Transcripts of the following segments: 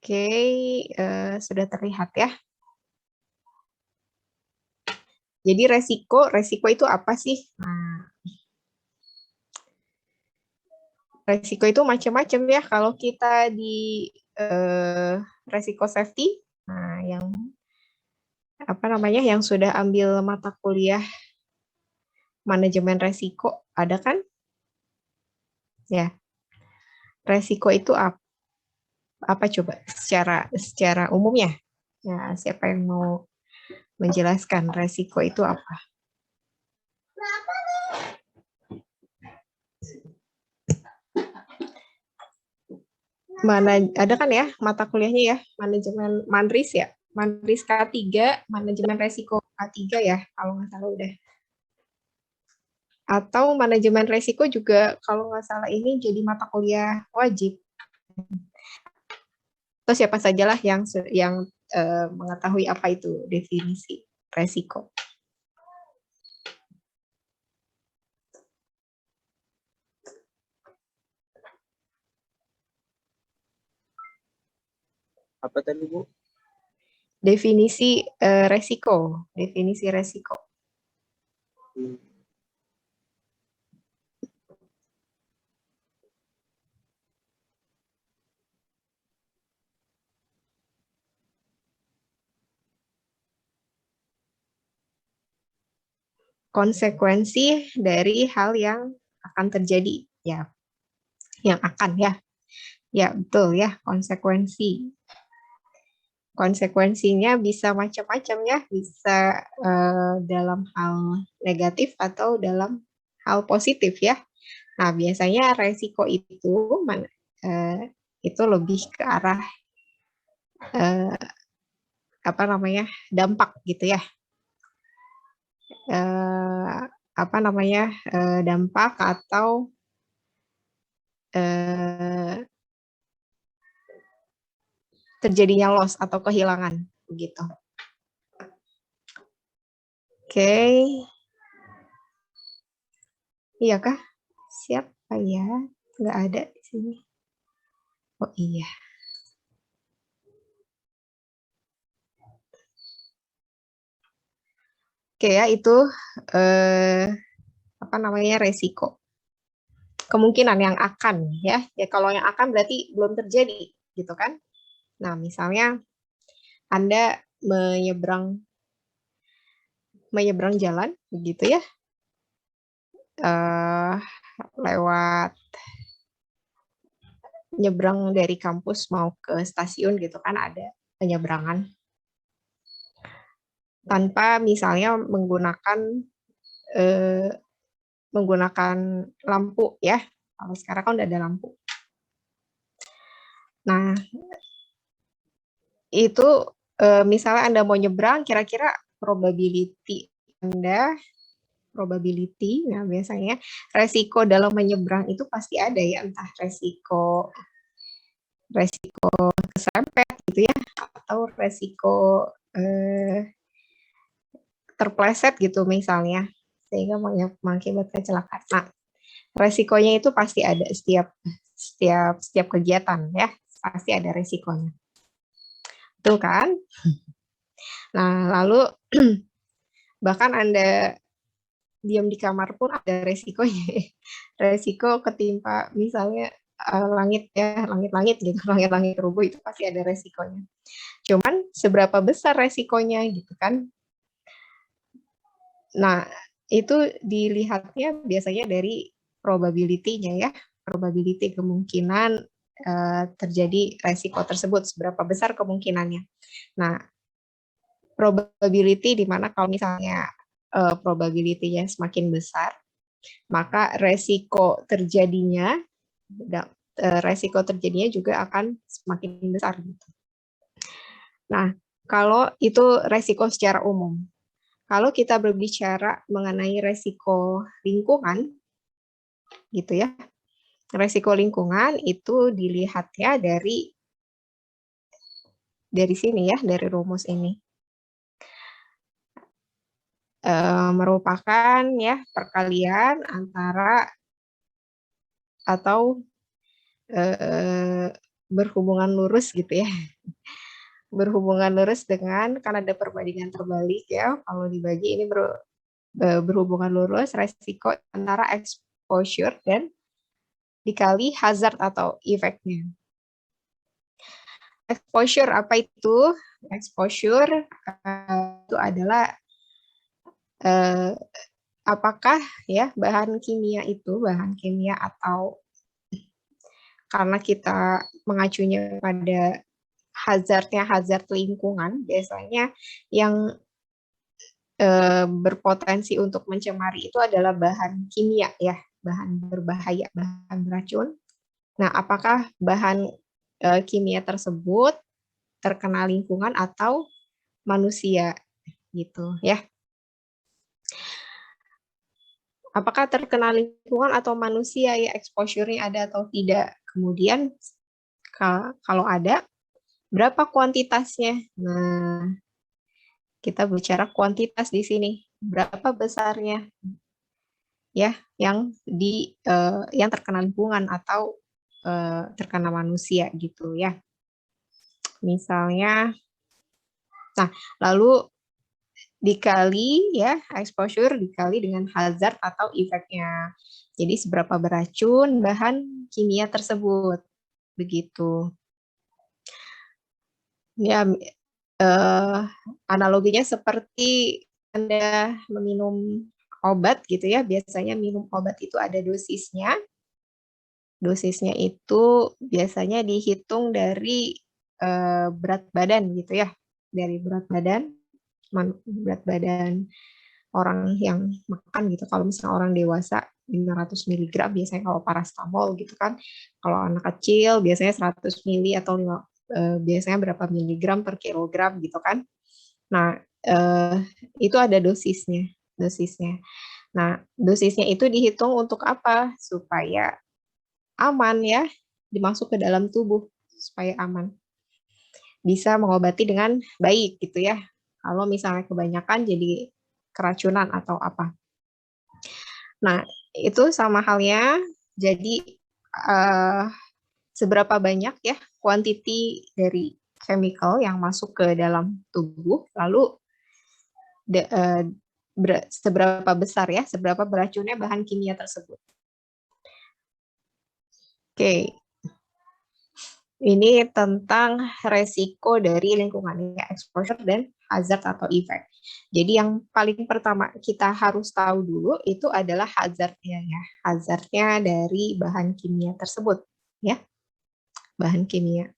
Oke, sudah terlihat ya. Jadi resiko itu apa sih? Nah, resiko itu macam-macam ya. Kalau kita di resiko safety, nah yang apa namanya, yang sudah ambil mata kuliah manajemen resiko, ada kan? Ya, resiko itu apa coba secara umumnya? Ya, siapa yang mau menjelaskan resiko itu apa? Mana ada kan ya mata kuliahnya ya, manajemen Manris ya, Manris K3, manajemen resiko K3 ya, kalau nggak salah udah. Atau manajemen resiko juga kalau nggak salah ini jadi mata kuliah wajib. Atau siapa sajalah yang mengetahui apa itu definisi resiko. Apa tadi, Bu? Definisi resiko, definisi resiko. Konsekuensi dari hal yang akan terjadi, ya, yang akan ya betul ya, konsekuensi. Konsekuensinya bisa macam-macam ya, bisa dalam hal negatif atau dalam hal positif ya. Nah, biasanya resiko itu lebih ke arah apa namanya, dampak gitu ya. Apa namanya, dampak atau terjadinya loss atau kehilangan begitu. Oke. Iya kah? Siapa ya? Nggak ada di sini. Oh iya. Oke ya, itu apa namanya, resiko. Kemungkinan yang akan ya. Ya kalau yang akan berarti belum terjadi gitu kan. Nah, misalnya Anda menyeberang jalan begitu ya. Lewat nyebrang dari kampus mau ke stasiun gitu kan, ada penyeberangan tanpa misalnya menggunakan lampu ya. Kalau sekarang kan udah ada lampu. Nah, itu misalnya Anda mau nyebrang, kira-kira probability, nah biasanya resiko dalam menyeberang itu pasti ada ya, entah resiko kesempet gitu ya, atau resiko terpleset gitu misalnya, sehingga mengakibatkan kecelakaan. Nah, resikonya itu pasti ada setiap kegiatan ya, pasti ada resikonya. Betul kan? Nah, lalu bahkan Anda diam di kamar pun ada resikonya. Resiko ketimpa misalnya langit-langit gitu, langit-langit rubuh, itu pasti ada resikonya. Cuman seberapa besar resikonya gitu kan? Nah, itu dilihatnya biasanya dari probability-nya ya, probability kemungkinan terjadi resiko tersebut, seberapa besar kemungkinannya. Nah, probability di mana kalau misalnya probability-nya semakin besar, maka resiko terjadinya juga akan semakin besar. Nah, kalau itu resiko secara umum. Kalau kita berbicara mengenai resiko lingkungan, gitu ya, resiko lingkungan itu dilihatnya dari sini ya, dari rumus ini. Merupakan ya perkalian antara atau berhubungan lurus gitu ya. Berhubungan lurus dengan, kan ada perbandingan terbalik ya, kalau dibagi ini berhubungan lurus resiko antara exposure dan dikali hazard atau efeknya. Exposure apa itu? Exposure itu adalah apakah ya bahan kimia atau karena kita mengacunya pada hazard lingkungan, biasanya yang berpotensi untuk mencemari itu adalah bahan kimia ya, bahan berbahaya, bahan beracun. Nah, apakah bahan kimia tersebut terkena lingkungan atau manusia gitu ya? Apakah terkena lingkungan atau manusia ya, exposure-nya ada atau tidak? Kemudian kalau ada, berapa kuantitasnya? Nah, kita bicara kuantitas di sini. Berapa besarnya? Ya, yang terkena lingkungan atau terkena manusia gitu ya. Misalnya, nah lalu dikali ya, exposure dikali dengan hazard atau efeknya. Jadi seberapa beracun bahan kimia tersebut, begitu. Ya, analoginya seperti Anda meminum obat gitu ya. Biasanya minum obat itu ada dosisnya. Dosisnya itu biasanya dihitung dari berat badan gitu ya. Dari berat badan orang yang makan gitu. Kalau misalnya orang dewasa 500 mg biasanya kalau parastamol gitu kan. Kalau anak kecil biasanya 100 mili atau biasanya berapa miligram per kilogram gitu kan. Nah, itu ada dosisnya. Nah, dosisnya itu dihitung untuk apa? Supaya aman ya, dimasuk ke dalam tubuh supaya aman. Bisa mengobati dengan baik gitu ya. Kalau misalnya kebanyakan jadi keracunan atau apa. Nah, itu sama halnya, jadi seberapa banyak ya quantity dari chemical yang masuk ke dalam tubuh, lalu seberapa besar ya, seberapa beracunnya bahan kimia tersebut. Oke, ini tentang resiko dari lingkungan, exposure dan hazard atau effect. Jadi yang paling pertama kita harus tahu dulu itu adalah hazardnya ya, hazardnya dari bahan kimia tersebut ya, bahan kimia.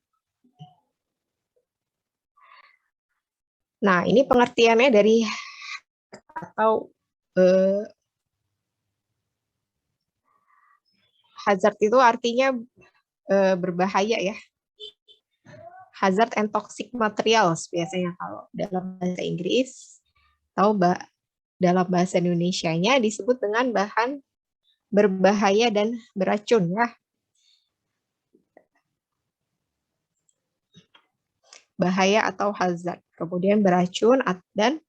Nah ini pengertiannya dari atau hazard itu artinya berbahaya ya. Hazard and toxic materials biasanya kalau dalam bahasa Inggris, atau dalam bahasa Indonesianya disebut dengan bahan berbahaya dan beracun ya. Bahaya atau hazard, kemudian beracun dan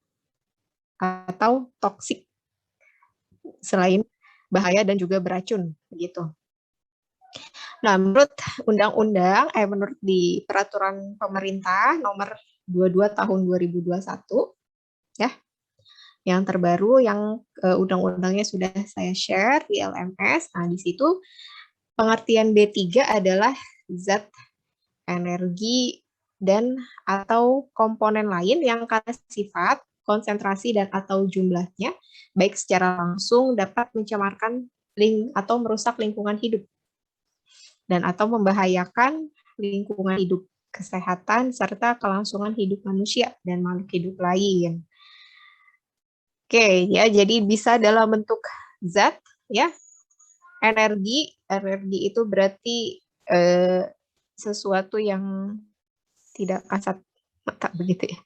atau toksik selain bahaya dan juga beracun begitu. Nah, menurut menurut di peraturan pemerintah nomor 22 tahun 2021 ya, yang terbaru yang undang-undangnya sudah saya share di LMS. Nah, di situ pengertian B3 adalah zat, energi, dan atau komponen lain yang karena sifat, konsentrasi, dan atau jumlahnya, baik secara langsung dapat mencemarkan atau merusak lingkungan hidup, dan atau membahayakan lingkungan hidup, kesehatan, serta kelangsungan hidup manusia dan makhluk hidup lain. Oke, ya, jadi bisa dalam bentuk zat, ya, energi itu berarti sesuatu yang tidak kasat mata begitu ya.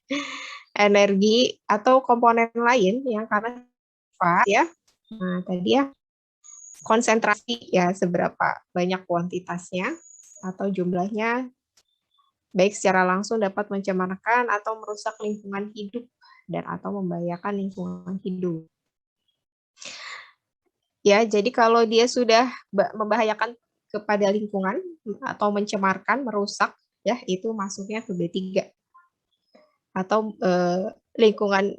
Energi atau komponen lain yang karena sifat ya. Nah, tadi ya konsentrasi ya seberapa banyak kuantitasnya atau jumlahnya, baik secara langsung dapat mencemarkan atau merusak lingkungan hidup dan atau membahayakan lingkungan hidup. Ya, jadi kalau dia sudah membahayakan kepada lingkungan atau mencemarkan, merusak, ya itu masuknya ke B3. Atau lingkungan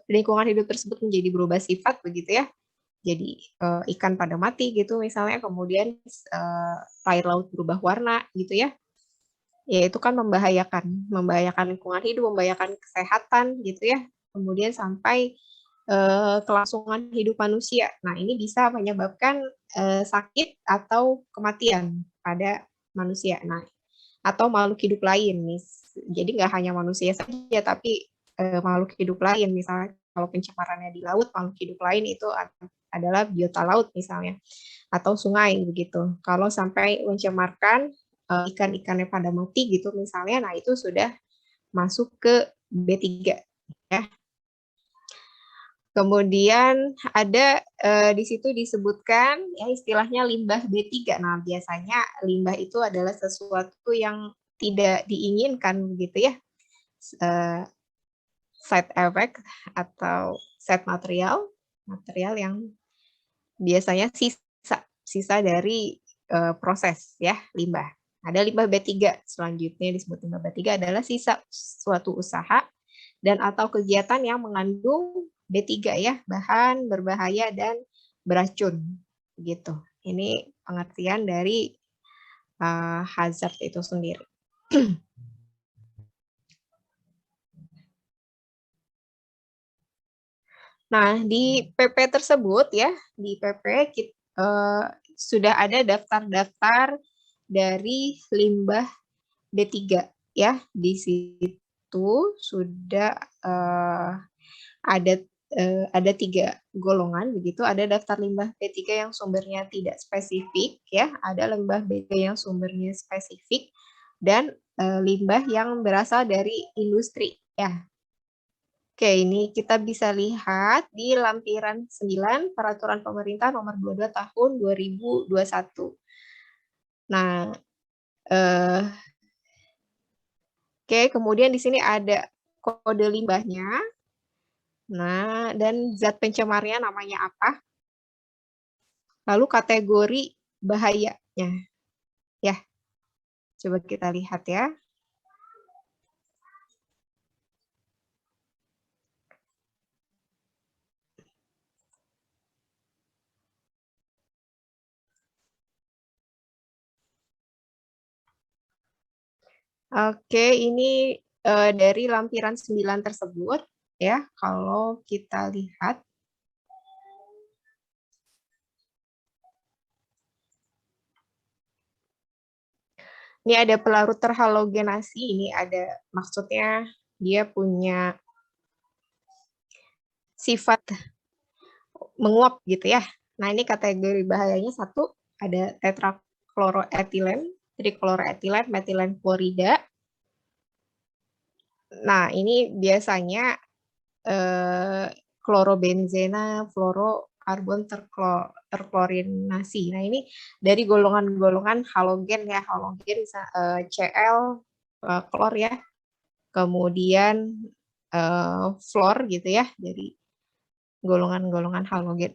lingkungan hidup tersebut menjadi berubah sifat begitu ya. Jadi ikan pada mati gitu misalnya, kemudian air laut berubah warna gitu ya. Ya itu kan membahayakan lingkungan hidup, membahayakan kesehatan gitu ya. Kemudian sampai kelangsungan hidup manusia. Nah, ini bisa menyebabkan sakit atau kematian pada manusia. Nah, atau makhluk hidup lain. Jadi nggak hanya manusia saja, tapi makhluk hidup lain. Misalnya kalau pencemarannya di laut, makhluk hidup lain itu adalah biota laut misalnya, atau sungai begitu. Kalau sampai mencemarkan ikan-ikannya pada mati gitu misalnya, nah itu sudah masuk ke B3 ya. Kemudian ada di situ disebutkan ya istilahnya limbah B3. Nah, biasanya limbah itu adalah sesuatu yang tidak diinginkan begitu ya. Side effect atau side material yang biasanya sisa dari proses ya limbah. Ada limbah B3, selanjutnya disebut limbah B3 adalah sisa suatu usaha dan atau kegiatan yang mengandung B3 ya, bahan berbahaya dan beracun gitu. Ini pengertian dari hazard itu sendiri. Nah, di PP tersebut ya, di PP sudah ada daftar-daftar dari limbah B3 ya. Di situ sudah ada 3 golongan begitu. Ada daftar limbah B3 yang sumbernya tidak spesifik ya, ada limbah B3 yang sumbernya spesifik, dan limbah yang berasal dari industri ya. Oke, ini kita bisa lihat di lampiran 9 Peraturan Pemerintah Nomor 22 Tahun 2021. Nah, oke, kemudian di sini ada kode limbahnya. Nah, dan zat pencemarnya namanya apa? Lalu kategori bahayanya. Ya, coba kita lihat ya. Oke, ini dari lampiran 9 tersebut ya, kalau kita lihat ini ada pelarut terhalogenasi, ini ada maksudnya dia punya sifat menguap gitu ya. Nah, ini kategori bahayanya satu, ada tetrakloroetilen, trikloroetilen, metilen klorida. Nah, ini biasanya klorobenzena, fluorokarbon terklorinasi. Nah, ini dari golongan-golongan halogen ya, halogen Cl, klor ya, kemudian fluor gitu ya, jadi golongan-golongan halogen.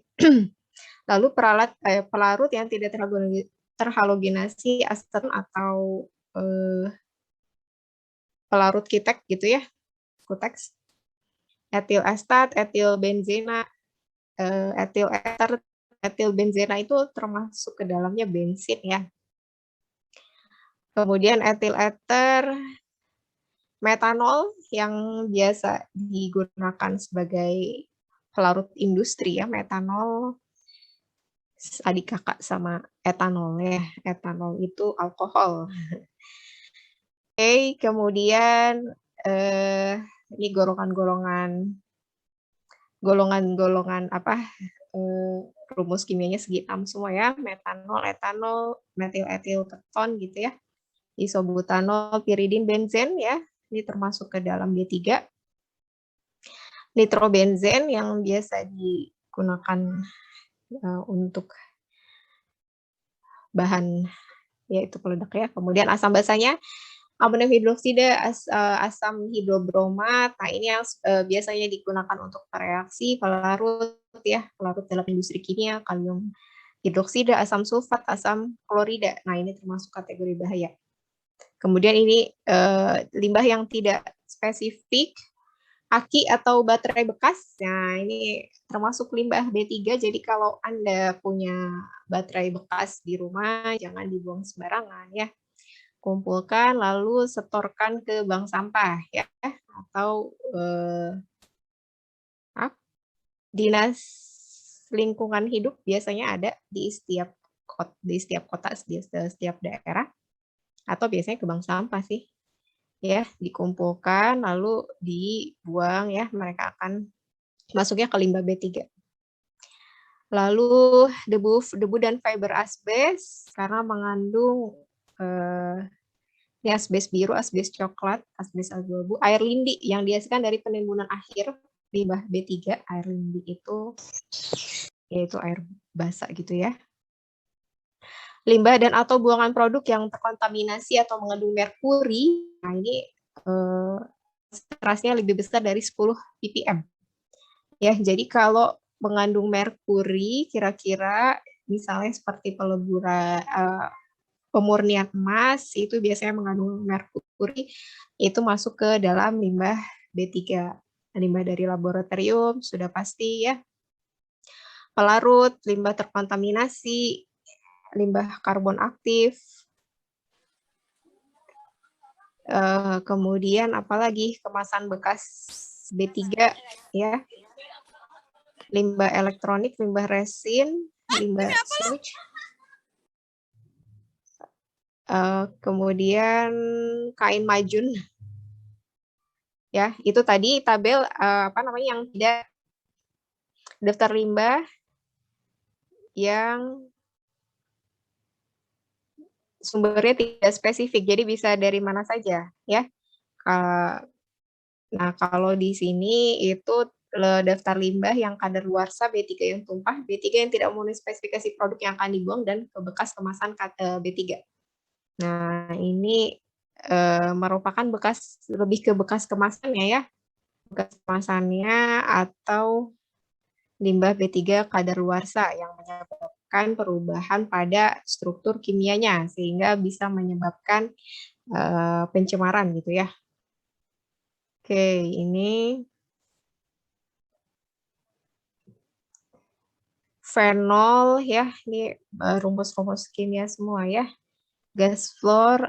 Lalu pelarut yang tidak terhalogenasi aseton atau pelarut Kitek gitu ya, Kutex, etil estat, etil benzena, etil ether, etil benzena itu termasuk ke dalamnya bensin ya. Kemudian etil ether, metanol yang biasa digunakan sebagai pelarut industri ya, metanol adik kakak sama etanol ya. Etanol itu alkohol. Oke, kemudian ini golongan apa rumus kimianya segi 6 semua ya, metanol, etanol, metil etil keton gitu ya, isobutanol, piridin, benzen ya, ini termasuk ke dalam B3. Nitrobenzen yang biasa digunakan untuk bahan yaitu peledak ya. Kemudian asam basanya amonium hidroksida, asam hidrobromat. Nah, ini yang biasanya digunakan untuk reaksi pelarut ya, pelarut dalam industri kimia, kalium hidroksida, asam sulfat, asam klorida. Nah, ini termasuk kategori bahaya. Kemudian ini limbah yang tidak spesifik, aki atau baterai bekas. Nah, ini termasuk limbah B3. Jadi kalau Anda punya baterai bekas di rumah, jangan dibuang sembarangan ya. Kumpulkan lalu setorkan ke bank sampah ya, atau dinas lingkungan hidup biasanya ada di setiap kota, di setiap daerah, atau biasanya ke bank sampah sih ya, dikumpulkan lalu dibuang ya, mereka akan masuknya ke limbah B3. Lalu debu dan fiber asbes karena mengandung ini asbes biru, asbes coklat, asbes abu-abu, air lindi yang dihasilkan dari penimbunan akhir limbah B3. Air lindi itu yaitu air basah gitu ya. Limbah dan atau buangan produk yang terkontaminasi atau mengandung merkuri, nah ini konsentrasinya lebih besar dari 10 ppm. Ya, jadi kalau mengandung merkuri, kira-kira misalnya seperti peleburan pemurnian emas itu biasanya mengandung merkuri, itu masuk ke dalam limbah B3. Limbah dari laboratorium sudah pasti ya. Pelarut, limbah terkontaminasi, limbah karbon aktif, kemudian apalagi kemasan bekas B3 ya, limbah elektronik, limbah resin, limbah sludge, kemudian kain majun ya, itu tadi tabel yang tidak daftar limbah yang sumbernya tidak spesifik, jadi bisa dari mana saja ya. Nah, kalau di sini itu daftar limbah yang kadaluarsa B3 yang tumpah, B3 yang tidak memenuhi spesifikasi produk yang akan dibuang, dan bekas kemasan B3. Nah, ini merupakan lebih ke bekas kemasannya ya, bekas kemasannya atau limbah B3 kadaluarsa yang menyebabkan perubahan pada struktur kimianya sehingga bisa menyebabkan pencemaran gitu ya. Oke, ini fenol ya, ini rumus-rumus kimia semua ya. Gas fluor,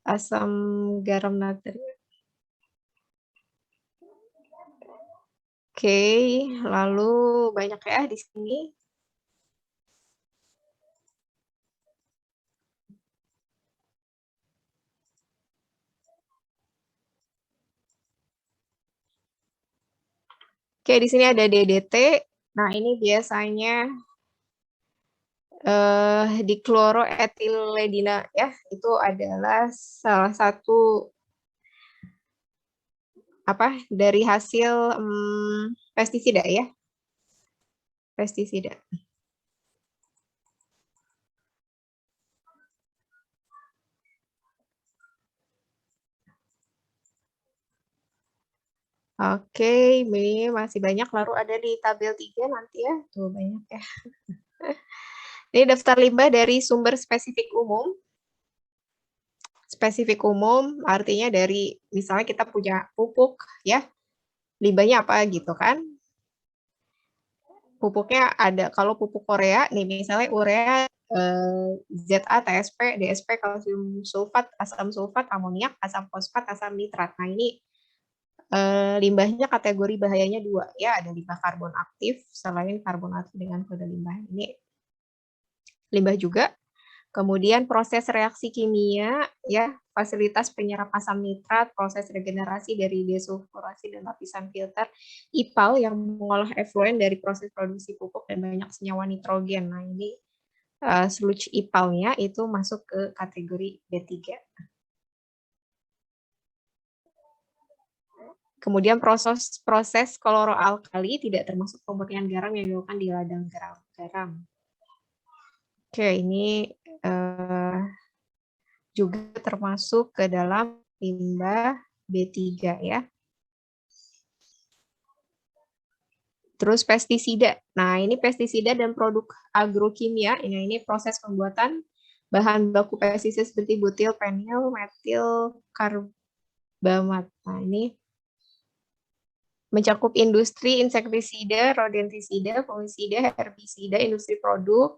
asam garam natrium. Oke, lalu banyak ya di sini. Oke, di sini ada DDT. Nah, ini biasanya dikloroetiledina ya, itu adalah salah satu dari hasil pestisida ya. Pestisida. Oke, ini masih banyak, lalu ada di tabel 3 nanti ya. Tuh banyak ya. Ini daftar limbah dari sumber spesifik umum. Spesifik umum artinya dari misalnya kita punya pupuk ya. Limbahnya apa gitu kan? Pupuknya ada, kalau pupuk Korea nih misalnya urea, ZA, TSP, DSP, kalsium sulfat, asam sulfat, amoniak, asam fosfat, asam nitrat. Nah, ini limbahnya kategori bahayanya 2 ya, ada limbah karbon aktif selain karbon aktif dengan kode limbah. Ini limbah juga. Kemudian proses reaksi kimia ya, fasilitas penyerap asam nitrat, proses regenerasi dari desulfurasi dan lapisan filter, IPAL yang mengolah efluen dari proses produksi pupuk dan banyak senyawa nitrogen. Nah, ini sludge IPAL-nya itu masuk ke kategori B3. Kemudian proses kloroalkali tidak termasuk pemurnian garam yang dilakukan di ladang garam. Oke, ini juga termasuk ke dalam limbah B3 ya. Terus pestisida. Nah, ini pestisida dan produk agrokimia. Ini proses pembuatan bahan baku pestisida seperti butil, penil, metil, karbamat. Nah, ini mencakup industri insektisida, rodentisida, fungisida, herbisida, industri produk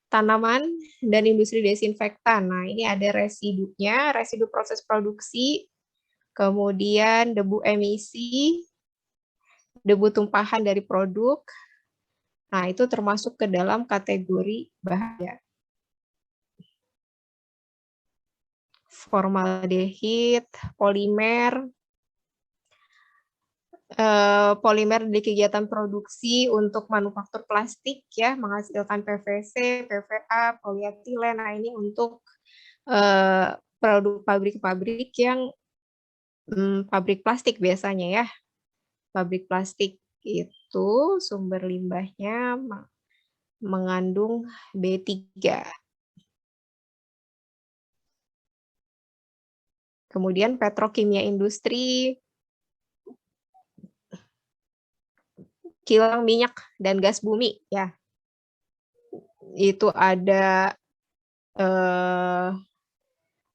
tanaman, dan industri desinfektan. Nah, ini ada residunya, residu proses produksi, kemudian debu emisi, debu tumpahan dari produk. Nah, itu termasuk ke dalam kategori bahaya. Formaldehid, polimer, polimer di kegiatan produksi untuk manufaktur plastik ya, menghasilkan PVC, PVA, polietilen. Nah, ini untuk produk pabrik-pabrik yang pabrik plastik biasanya ya. Pabrik plastik itu sumber limbahnya mengandung B3. Kemudian petrokimia industri, kilang minyak dan gas bumi ya. Itu ada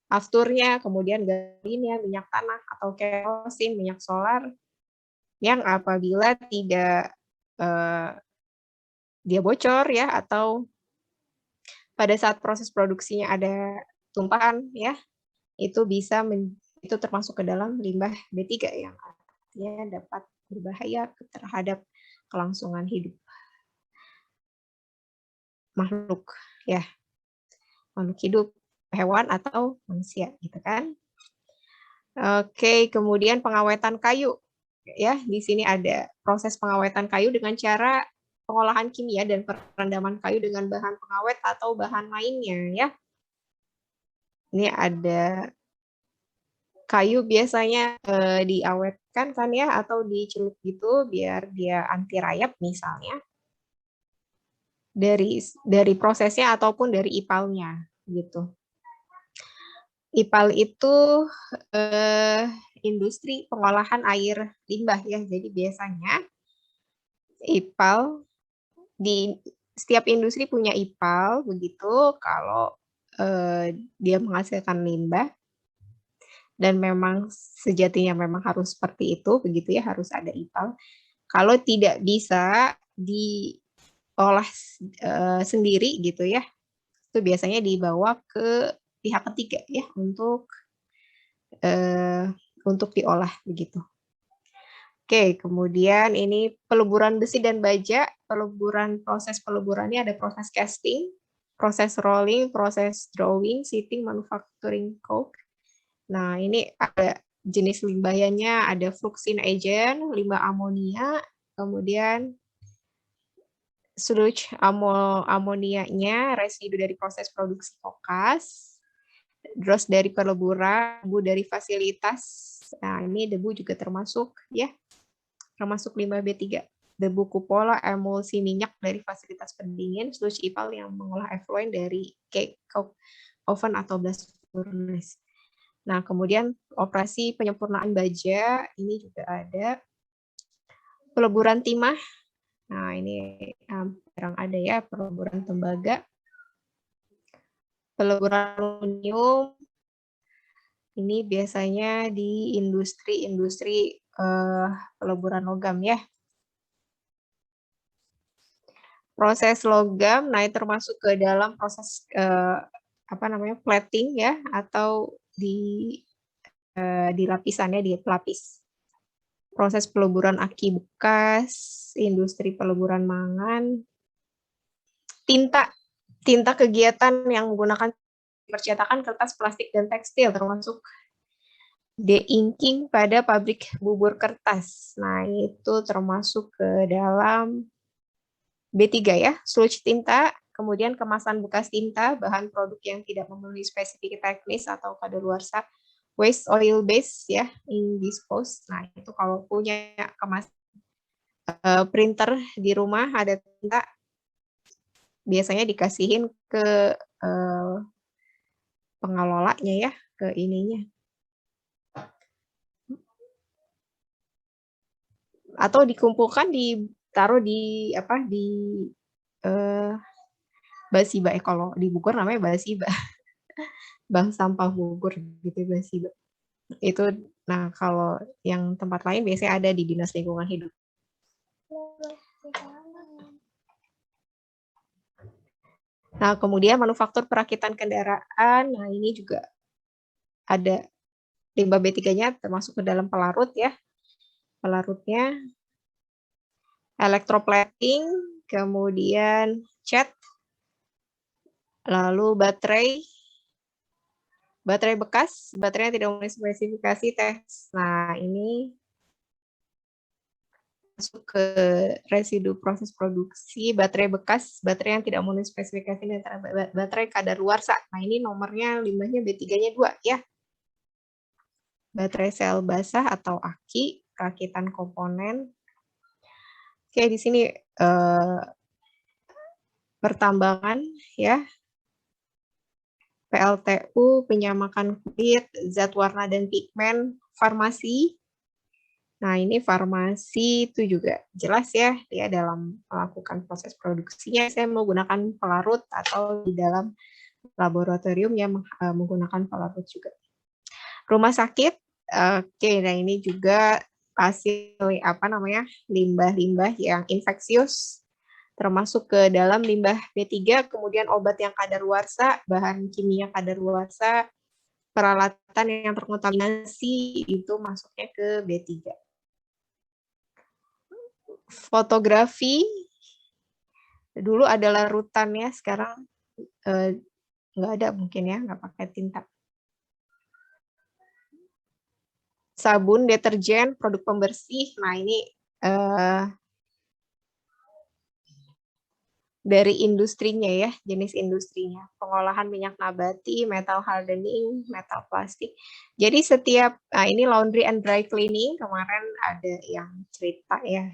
afturnya, kemudian galinnya, minyak tanah atau kerosin, minyak solar yang apabila tidak dia bocor ya, atau pada saat proses produksinya ada tumpahan ya, itu bisa itu termasuk ke dalam limbah B3 yang artinya dapat berbahaya terhadap kelangsungan hidup makhluk ya, makhluk hidup, hewan atau manusia gitu kan. Oke, kemudian pengawetan kayu ya, di sini ada proses pengawetan kayu dengan cara pengolahan kimia dan perendaman kayu dengan bahan pengawet atau bahan lainnya ya. Ini ada kayu biasanya diawetkan kan ya, atau dicelup gitu biar dia anti rayap misalnya. Dari prosesnya ataupun dari ipalnya gitu. Ipal itu industri pengolahan air limbah ya. Jadi biasanya ipal di setiap industri punya ipal begitu. Kalau dia menghasilkan limbah dan memang sejatinya memang harus seperti itu begitu ya, harus ada ipal. Kalau tidak bisa diolah sendiri gitu ya, itu biasanya dibawa ke pihak ketiga ya untuk diolah begitu. Oke, kemudian ini peleburan besi dan baja. Proses peleburannya ada proses casting, proses rolling, proses drawing, sheeting, manufacturing coke. Nah, ini ada jenis limbahnya, ada fluxin agent, limbah amonia, kemudian sludge amonianya, residu dari proses produksi kokas, terus dari peleburan, debu dari fasilitas. Nah, ini debu juga termasuk ya, termasuk limbah B3. Debu kupola, emulsi minyak dari fasilitas pendingin, sludge ipal yang mengolah effluent dari cake oven atau blast furnace. Nah, kemudian operasi penyempurnaan baja, ini juga ada. Peleburan timah, nah ini jarang ada ya, peleburan tembaga. Peleburan aluminium, ini biasanya di industri-industri peleburan logam ya. Proses logam, nah itu termasuk ke dalam proses plating ya, atau di lapisannya di pelapis. Proses peleburan aki bekas, industri peleburan mangan, tinta kegiatan yang menggunakan percetakan kertas, plastik, dan tekstil, termasuk de-inking pada pabrik bubur kertas. Nah, itu termasuk ke dalam B3 ya, sludge tinta, kemudian kemasan bekas tinta, bahan produk yang tidak memenuhi spesifik teknis atau kadaluarsa, waste oil base ya, indispose. Nah, itu kalau punya kemasan printer di rumah ada tinta, biasanya dikasihin ke pengelolanya ya, ke ininya. Atau dikumpulkan di taruh di apa di Basiba, kalau di Bogor namanya Basiba, bank sampah Bogor gitu, Basiba. Itu, nah kalau yang tempat lain biasanya ada di Dinas Lingkungan Hidup. Nah, kemudian manufaktur perakitan kendaraan, nah ini juga ada limbah B3-nya termasuk ke dalam pelarut ya. Pelarutnya elektroplating, kemudian cat, lalu baterai bekas, baterai yang tidak memenuhi spesifikasi tes. Nah, ini masuk ke residu proses produksi baterai bekas, baterai yang tidak memenuhi spesifikasi dan baterai kadaluarsa. Nah, ini nomornya limbahnya B3-nya 2 ya. Baterai sel basah atau aki, rakitan komponen. Oke, di sini pertambangan ya. PLTU, penyamakan kulit, zat warna dan pigmen, farmasi. Nah, ini farmasi itu juga jelas ya, dia dalam melakukan proses produksinya, saya menggunakan pelarut atau di dalam laboratorium yang menggunakan pelarut juga. Rumah sakit, oke, nah ini juga hasil limbah-limbah yang infeksius, termasuk ke dalam limbah B3, kemudian obat yang kadaluarsa, bahan kimia kadaluarsa, peralatan yang terkontaminasi itu masuknya ke B3. Fotografi, dulu ada larutannya, sekarang nggak ada mungkin ya, nggak pakai tinta. Sabun, deterjen, produk pembersih, nah ini dari industrinya ya, jenis industrinya. Pengolahan minyak nabati, metal hardening, metal plastik. Jadi setiap, nah ini laundry and dry cleaning, kemarin ada yang cerita ya.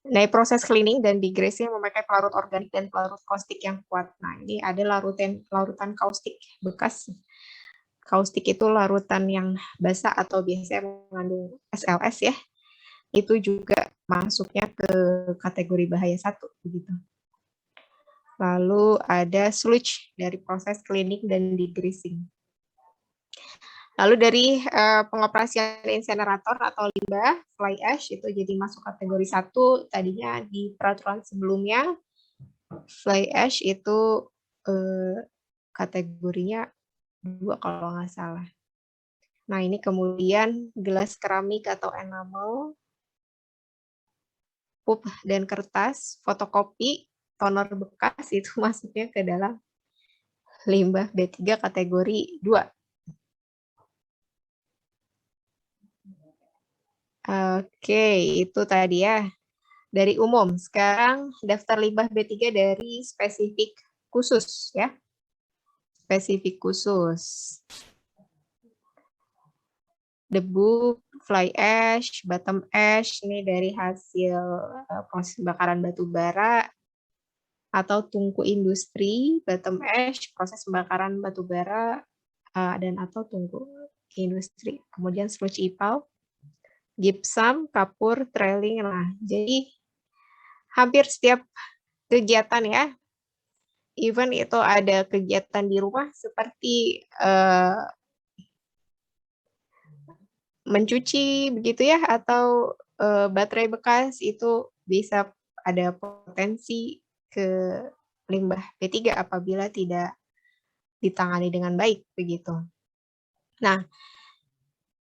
Nah, proses cleaning dan degradasi memakai pelarut organik dan pelarut kaustik yang kuat. Nah, ini ada larutan kaustik bekas. Kaustik itu larutan yang basah atau biasanya mengandung SLS ya. Itu juga masuknya ke kategori bahaya 1 begitu. Lalu ada sludge dari proses cleaning dan degreasing. Lalu dari pengoperasian insenerator atau limbah fly ash itu jadi masuk kategori 1, tadinya di peraturan sebelumnya fly ash itu kategorinya 2 kalau nggak salah. Nah, ini kemudian gelas keramik atau enamel, pup dan kertas, fotokopi, toner bekas itu masuknya ke dalam limbah B3 kategori 2. Oke, itu tadi ya dari umum. Sekarang daftar limbah B3 dari spesifik khusus ya. Spesifik khusus. Debu, fly ash, bottom ash, ini dari hasil proses pembakaran batu bara atau tungku industri, bottom ash, proses pembakaran batu bara dan atau tungku industri. Kemudian sludge ipal, gypsum, kapur, trailing. Nah, jadi hampir setiap kegiatan ya, even itu ada kegiatan di rumah seperti mencuci begitu ya, atau baterai bekas itu bisa ada potensi ke limbah B3 apabila tidak ditangani dengan baik begitu. Nah,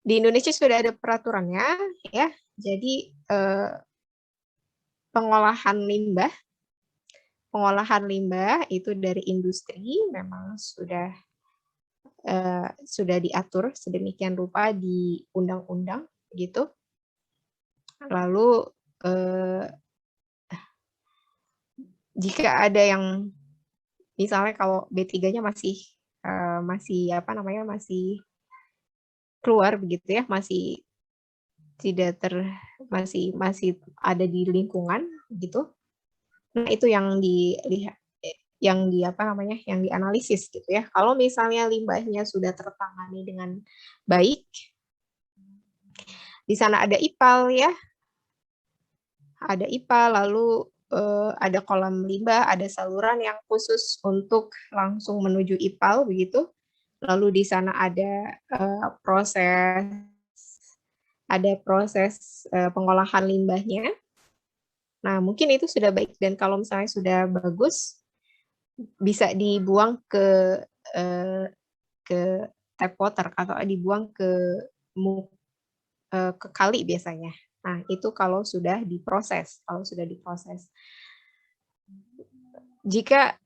di Indonesia sudah ada peraturannya ya. Jadi pengolahan limbah itu dari industri memang sudah diatur sedemikian rupa di undang-undang gitu. Lalu jika ada yang misalnya kalau B3-nya masih keluar begitu ya, masih ada di lingkungan gitu. Nah, itu yang dilihat, yang dianalisis gitu ya. Kalau misalnya limbahnya sudah tertangani dengan baik, di sana ada IPAL ya, ada IPA, lalu ada kolam limbah, ada saluran yang khusus untuk langsung menuju IPAL begitu. Lalu di sana ada proses pengolahan limbahnya. Nah, mungkin itu sudah baik, dan kalau misalnya sudah bagus, bisa dibuang ke tap water atau dibuang ke kali biasanya. Nah, itu kalau sudah diproses. Jika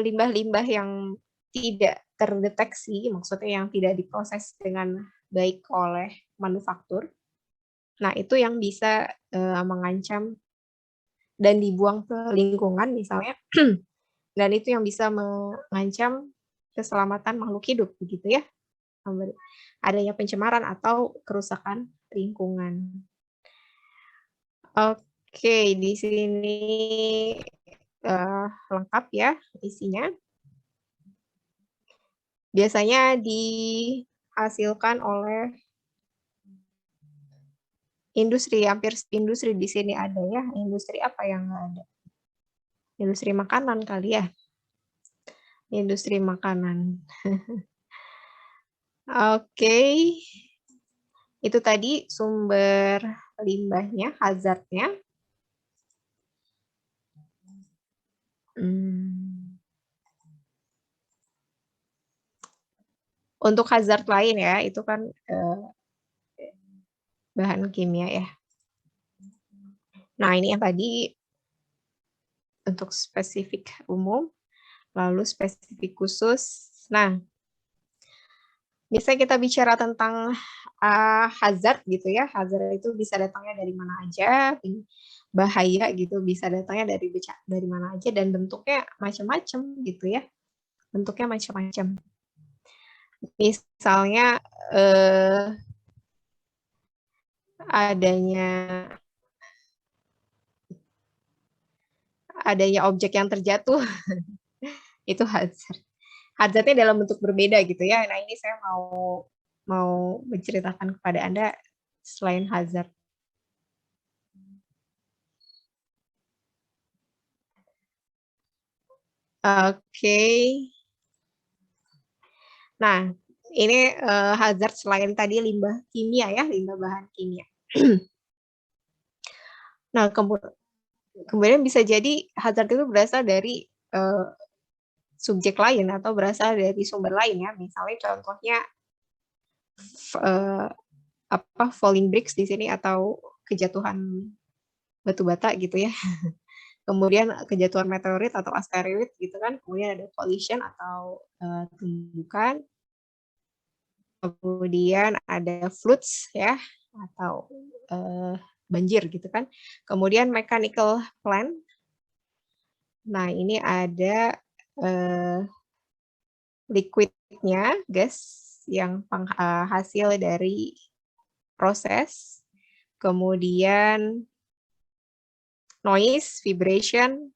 limbah-limbah yang tidak terdeteksi, maksudnya yang tidak diproses dengan baik oleh manufaktur, nah itu yang bisa mengancam dan dibuang ke lingkungan misalnya, dan itu yang bisa mengancam keselamatan makhluk hidup, begitu ya, adanya pencemaran atau kerusakan lingkungan. Oke, di sini lengkap ya isinya. Biasanya dihasilkan oleh industri, hampir industri di sini ada ya. Industri apa yang nggak ada? Industri makanan kali ya. Industri makanan. Oke. Itu tadi sumber limbahnya, hazardnya. Untuk hazard lain ya, itu kan bahan kimia ya. Nah, ini yang tadi untuk spesifik umum, lalu spesifik khusus. Nah, biasanya kita bicara tentang hazard gitu ya. Hazard itu bisa datangnya dari mana aja, bahaya gitu bisa datangnya dari mana aja, dan bentuknya macam-macam gitu ya. Bentuknya macam-macam. Misalnya adanya objek yang terjatuh itu hazard. Hazardnya dalam bentuk berbeda gitu ya. Nah, ini saya mau menceritakan kepada Anda selain hazard. Oke. Nah, ini hazard selain tadi limbah kimia ya, limbah bahan kimia. Nah, kemudian bisa jadi hazard itu berasal dari subjek lain atau berasal dari sumber lain ya. Misalnya contohnya falling bricks di sini atau kejatuhan batu bata gitu ya. Kemudian kejatuhan meteorit atau asteroid gitu kan. Kemudian ada collision atau tumbukan. Kemudian ada floods ya, atau banjir gitu kan. Kemudian mechanical plant. Nah, ini ada liquidnya, gas yang hasil dari proses. Kemudian noise, vibration.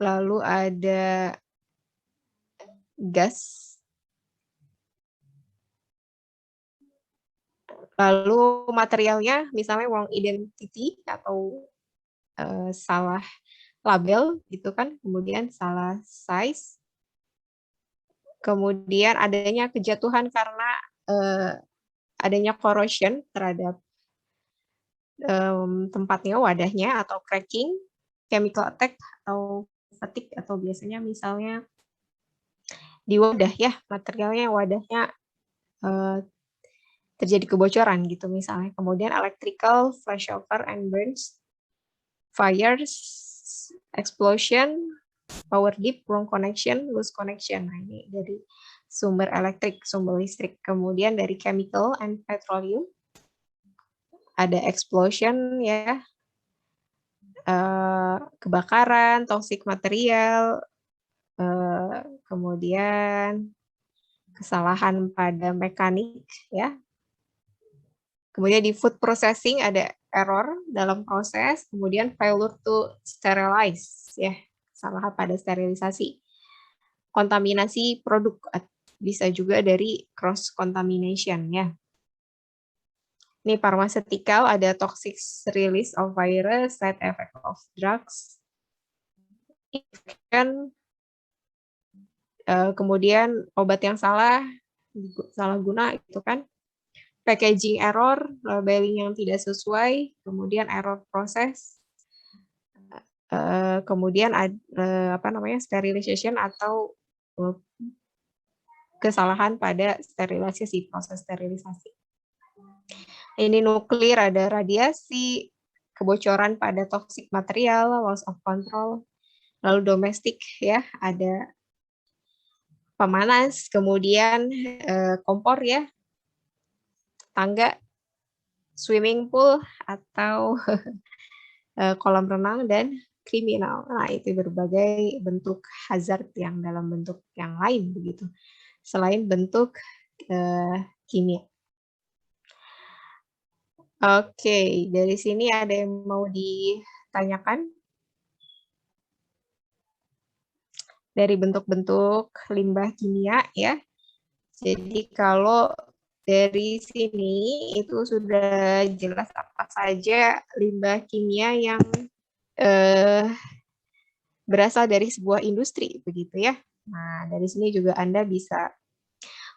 Lalu ada gas. Lalu materialnya misalnya wrong identity atau salah label gitu kan, kemudian salah size, kemudian adanya kejatuhan karena adanya corrosion terhadap tempatnya, wadahnya, atau cracking, chemical attack atau fatigue, atau biasanya misalnya di wadah ya, materialnya wadahnya terjadi kebocoran gitu misalnya. Kemudian electrical, flashover and burns, fires, explosion, power dip, wrong connection, loose connection. Nah, ini dari sumber listrik. Kemudian dari chemical and petroleum, ada explosion ya, kebakaran, toxic material, kemudian kesalahan pada mekanik ya. Kemudian di food processing ada error dalam proses, kemudian failure to sterilize ya, kesalahan pada sterilisasi. Kontaminasi produk bisa juga dari cross contamination ya. Ini pharmaceutical, ada toxic release of virus, side effect of drugs. Kan kemudian obat yang salah guna gitu kan. Packaging error, labeling yang tidak sesuai, kemudian error proses, kemudian sterilization atau kesalahan pada sterilisasi, proses sterilisasi. Ini nuklir, ada radiasi, kebocoran pada toxic material, loss of control. Lalu domestik ya, ada pemanas, kemudian kompor ya, tangga, swimming pool atau kolam renang, dan kriminal. Nah, itu berbagai bentuk hazard yang dalam bentuk yang lain begitu. Selain bentuk kimia. Oke, dari sini ada yang mau ditanyakan? Dari bentuk-bentuk limbah kimia ya. Jadi kalau dari sini itu sudah jelas apa saja limbah kimia yang berasal dari sebuah industri begitu ya. Nah, dari sini juga Anda bisa,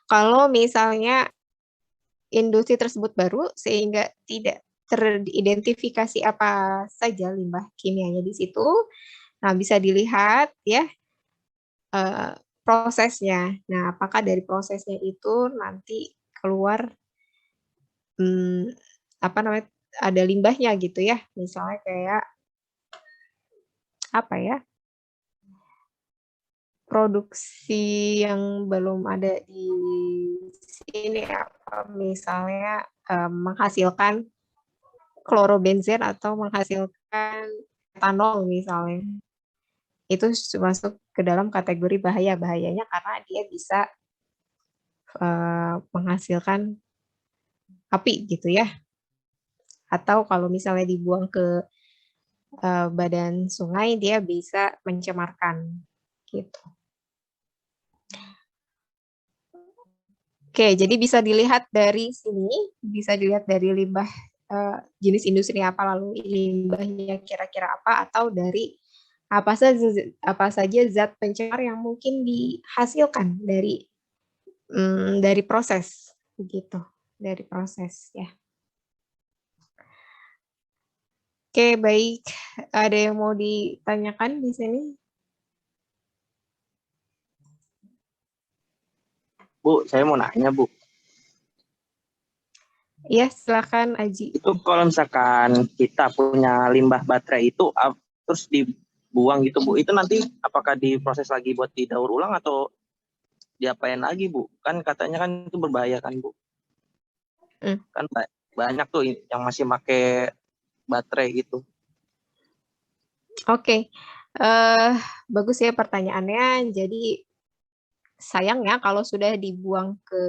kalau misalnya industri tersebut baru sehingga tidak teridentifikasi apa saja limbah kimianya di situ, nah bisa dilihat ya prosesnya. Nah, apakah dari prosesnya itu nanti keluar ada limbahnya gitu ya. Misalnya kayak apa ya? Produksi yang belum ada di sini apa misalnya menghasilkan klorobenzen atau menghasilkan etanol misalnya. Itu masuk ke dalam kategori bahayanya karena dia bisa menghasilkan api gitu ya. Atau kalau misalnya dibuang ke badan sungai, dia bisa mencemarkan gitu. Oke, jadi bisa dilihat dari sini, bisa dilihat dari limbah jenis industri apa, lalu limbahnya kira-kira apa, atau dari apa saja zat pencemar yang mungkin dihasilkan dari proses begitu, dari proses ya. Oke, baik. Ada yang mau ditanyakan di sini? Bu, saya mau nanya, Bu. Iya, silakan Aji. Itu kalau misalkan kita punya limbah baterai itu terus dibuang gitu, Bu, itu nanti apakah diproses lagi buat didaur ulang atau diapain lagi, Bu? Kan katanya kan itu berbahaya kan, Bu? Kan banyak tuh yang masih pakai baterai gitu. Oke, bagus ya pertanyaannya. Jadi sayang ya kalau sudah dibuang ke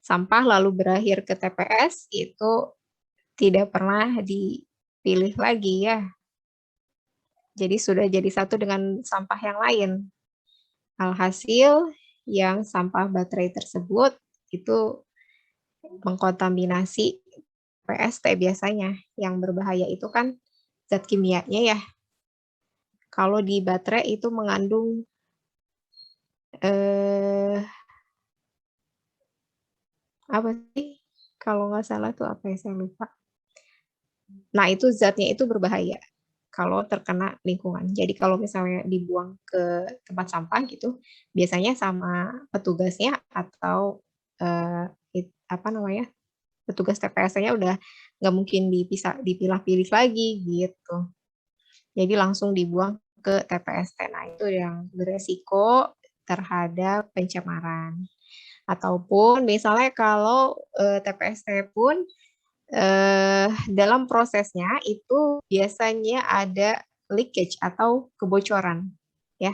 sampah lalu berakhir ke TPS itu tidak pernah dipilih lagi ya. Jadi sudah jadi satu dengan sampah yang lain. Alhasil yang sampah baterai tersebut itu mengkontaminasi PST biasanya. Yang berbahaya itu kan zat kimianya ya. Kalau di baterai itu mengandung apa sih? Kalau nggak salah tuh apa ya, saya lupa. Nah, itu zatnya itu berbahaya kalau terkena lingkungan. Jadi kalau misalnya dibuang ke tempat sampah gitu, biasanya sama petugasnya atau petugas TPS-nya udah nggak mungkin dipilah-pilih lagi gitu. Jadi langsung dibuang ke TPST. Nah, itu yang beresiko terhadap pencemaran. Ataupun misalnya kalau TPST pun dalam prosesnya itu biasanya ada leakage atau kebocoran, ya.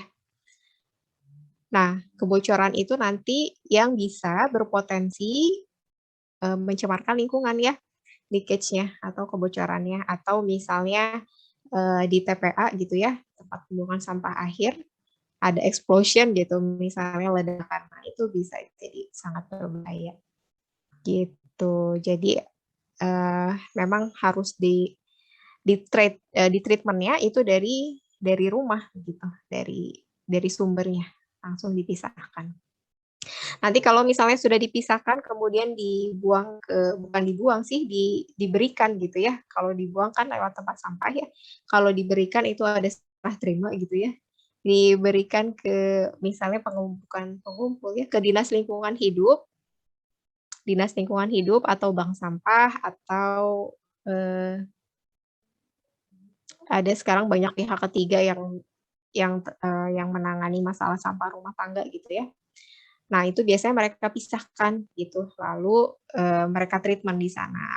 Nah, kebocoran itu nanti yang bisa berpotensi mencemarkan lingkungan ya, leakage-nya atau kebocorannya, atau misalnya di TPA gitu ya, tempat pembuangan sampah akhir, ada explosion gitu, misalnya ledakan, nah itu bisa jadi sangat berbahaya gitu. Jadi memang harus di treatment-nya itu dari rumah gitu, dari sumbernya langsung dipisahkan. Nanti kalau misalnya sudah dipisahkan kemudian bukan dibuang sih, diberikan gitu ya. Kalau dibuang kan lewat tempat sampah ya. Kalau diberikan itu ada serah terima gitu ya. Diberikan ke misalnya pengumpul ya, ke Dinas Lingkungan Hidup atau bank sampah atau ada sekarang banyak pihak ketiga yang menangani masalah sampah rumah tangga gitu ya. Nah, itu biasanya mereka pisahkan gitu, lalu mereka treatment di sana.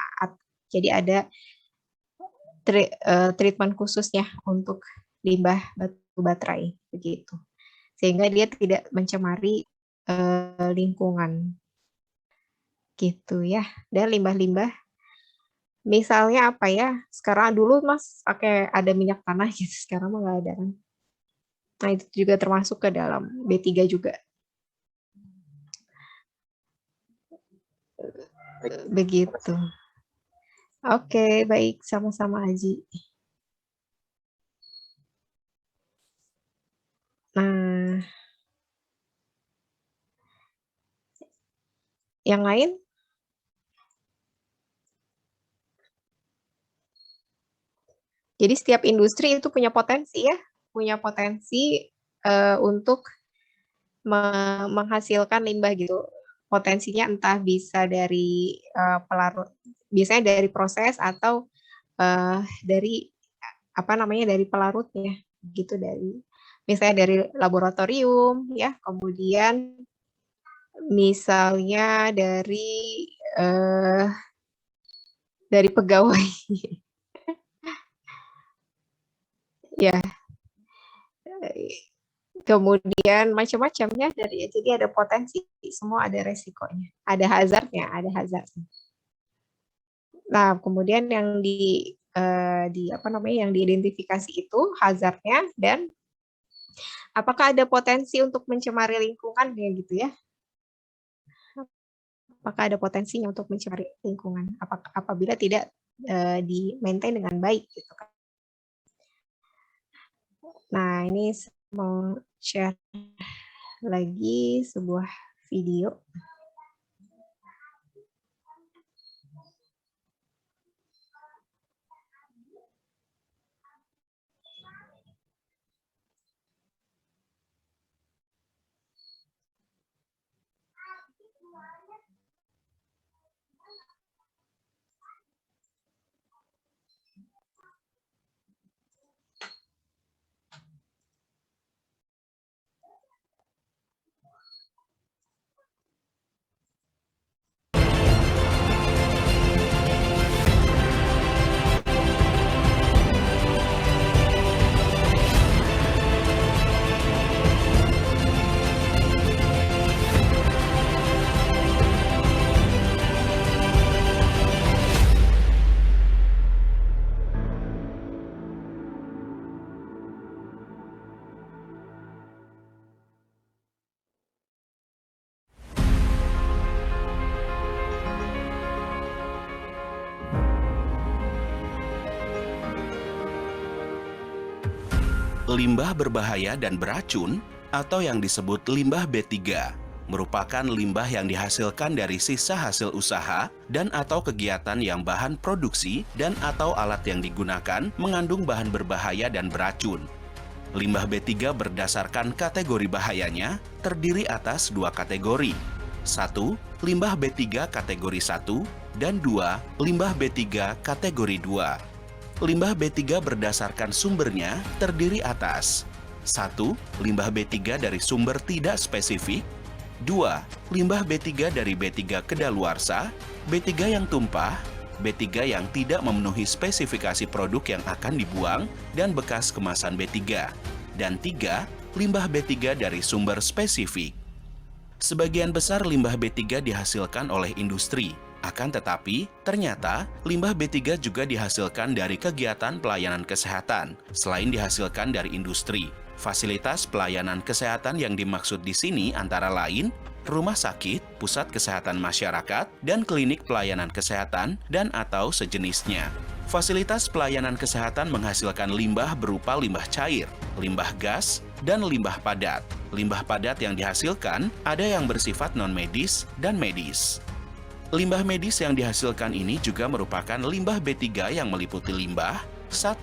Jadi ada treatment khususnya untuk limbah batu baterai begitu. Sehingga dia tidak mencemari lingkungan. Gitu ya. Dan limbah-limbah misalnya apa ya? Sekarang dulu Mas pakai ada minyak tanah gitu, sekarang mah nggak ada kan. Nah, itu juga termasuk ke dalam B3 juga. Begitu. Oke, baik. Sama-sama, Aji. Nah, yang lain? Jadi setiap industri itu punya potensi ya, punya potensi untuk menghasilkan limbah gitu. Potensinya entah bisa dari pelarut, biasanya dari proses atau dari dari pelarutnya gitu, misalnya dari laboratorium ya, kemudian misalnya dari pegawai ya, kemudian macam-macamnya, jadi ada potensi, semua ada resikonya, ada hazardnya. Nah, kemudian yang yang diidentifikasi itu hazardnya dan apakah ada potensi untuk mencemari lingkungan ya gitu ya. Apakah ada potensinya untuk mencemari lingkungan apabila tidak di-maintain dengan baik gitu kan. Nah, ini mau share lagi sebuah video. Limbah berbahaya dan beracun atau yang disebut limbah B3 merupakan limbah yang dihasilkan dari sisa hasil usaha dan atau kegiatan yang bahan produksi dan atau alat yang digunakan mengandung bahan berbahaya dan beracun. Limbah B3 berdasarkan kategori bahayanya terdiri atas 2 kategori. 1. Limbah B3 kategori 1 dan 2. Limbah B3 kategori 2. Limbah B3 berdasarkan sumbernya terdiri atas 1. Limbah B3 dari sumber tidak spesifik. 2. Limbah B3 dari B3 kedaluarsa, B3 yang tumpah, B3 yang tidak memenuhi spesifikasi produk yang akan dibuang, dan bekas kemasan B3. Dan 3. Limbah B3 dari sumber spesifik. Sebagian besar limbah B3 dihasilkan oleh industri. Akan tetapi, ternyata limbah B3 juga dihasilkan dari kegiatan pelayanan kesehatan, selain dihasilkan dari industri. Fasilitas pelayanan kesehatan yang dimaksud di sini antara lain rumah sakit, pusat kesehatan masyarakat, dan klinik pelayanan kesehatan dan atau sejenisnya. Fasilitas pelayanan kesehatan menghasilkan limbah berupa limbah cair, limbah gas, dan limbah padat. Limbah padat yang dihasilkan ada yang bersifat non-medis dan medis. Limbah medis yang dihasilkan ini juga merupakan limbah B3 yang meliputi limbah 1.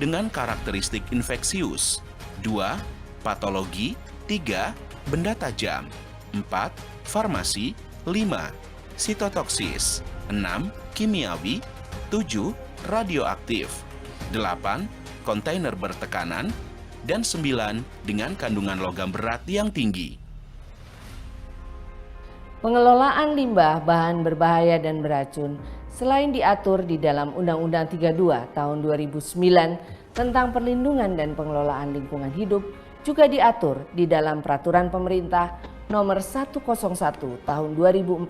Dengan karakteristik infeksius, 2. Patologi, 3. Benda tajam, 4. Farmasi, 5. Sitotoksis, 6. Kimiawi, 7. Radioaktif, 8. Kontainer bertekanan, dan 9. Dengan kandungan logam berat yang tinggi. Pengelolaan limbah bahan berbahaya dan beracun selain diatur di dalam Undang-Undang 32 tahun 2009 tentang perlindungan dan pengelolaan lingkungan hidup, juga diatur di dalam Peraturan Pemerintah Nomor 101 tahun 2014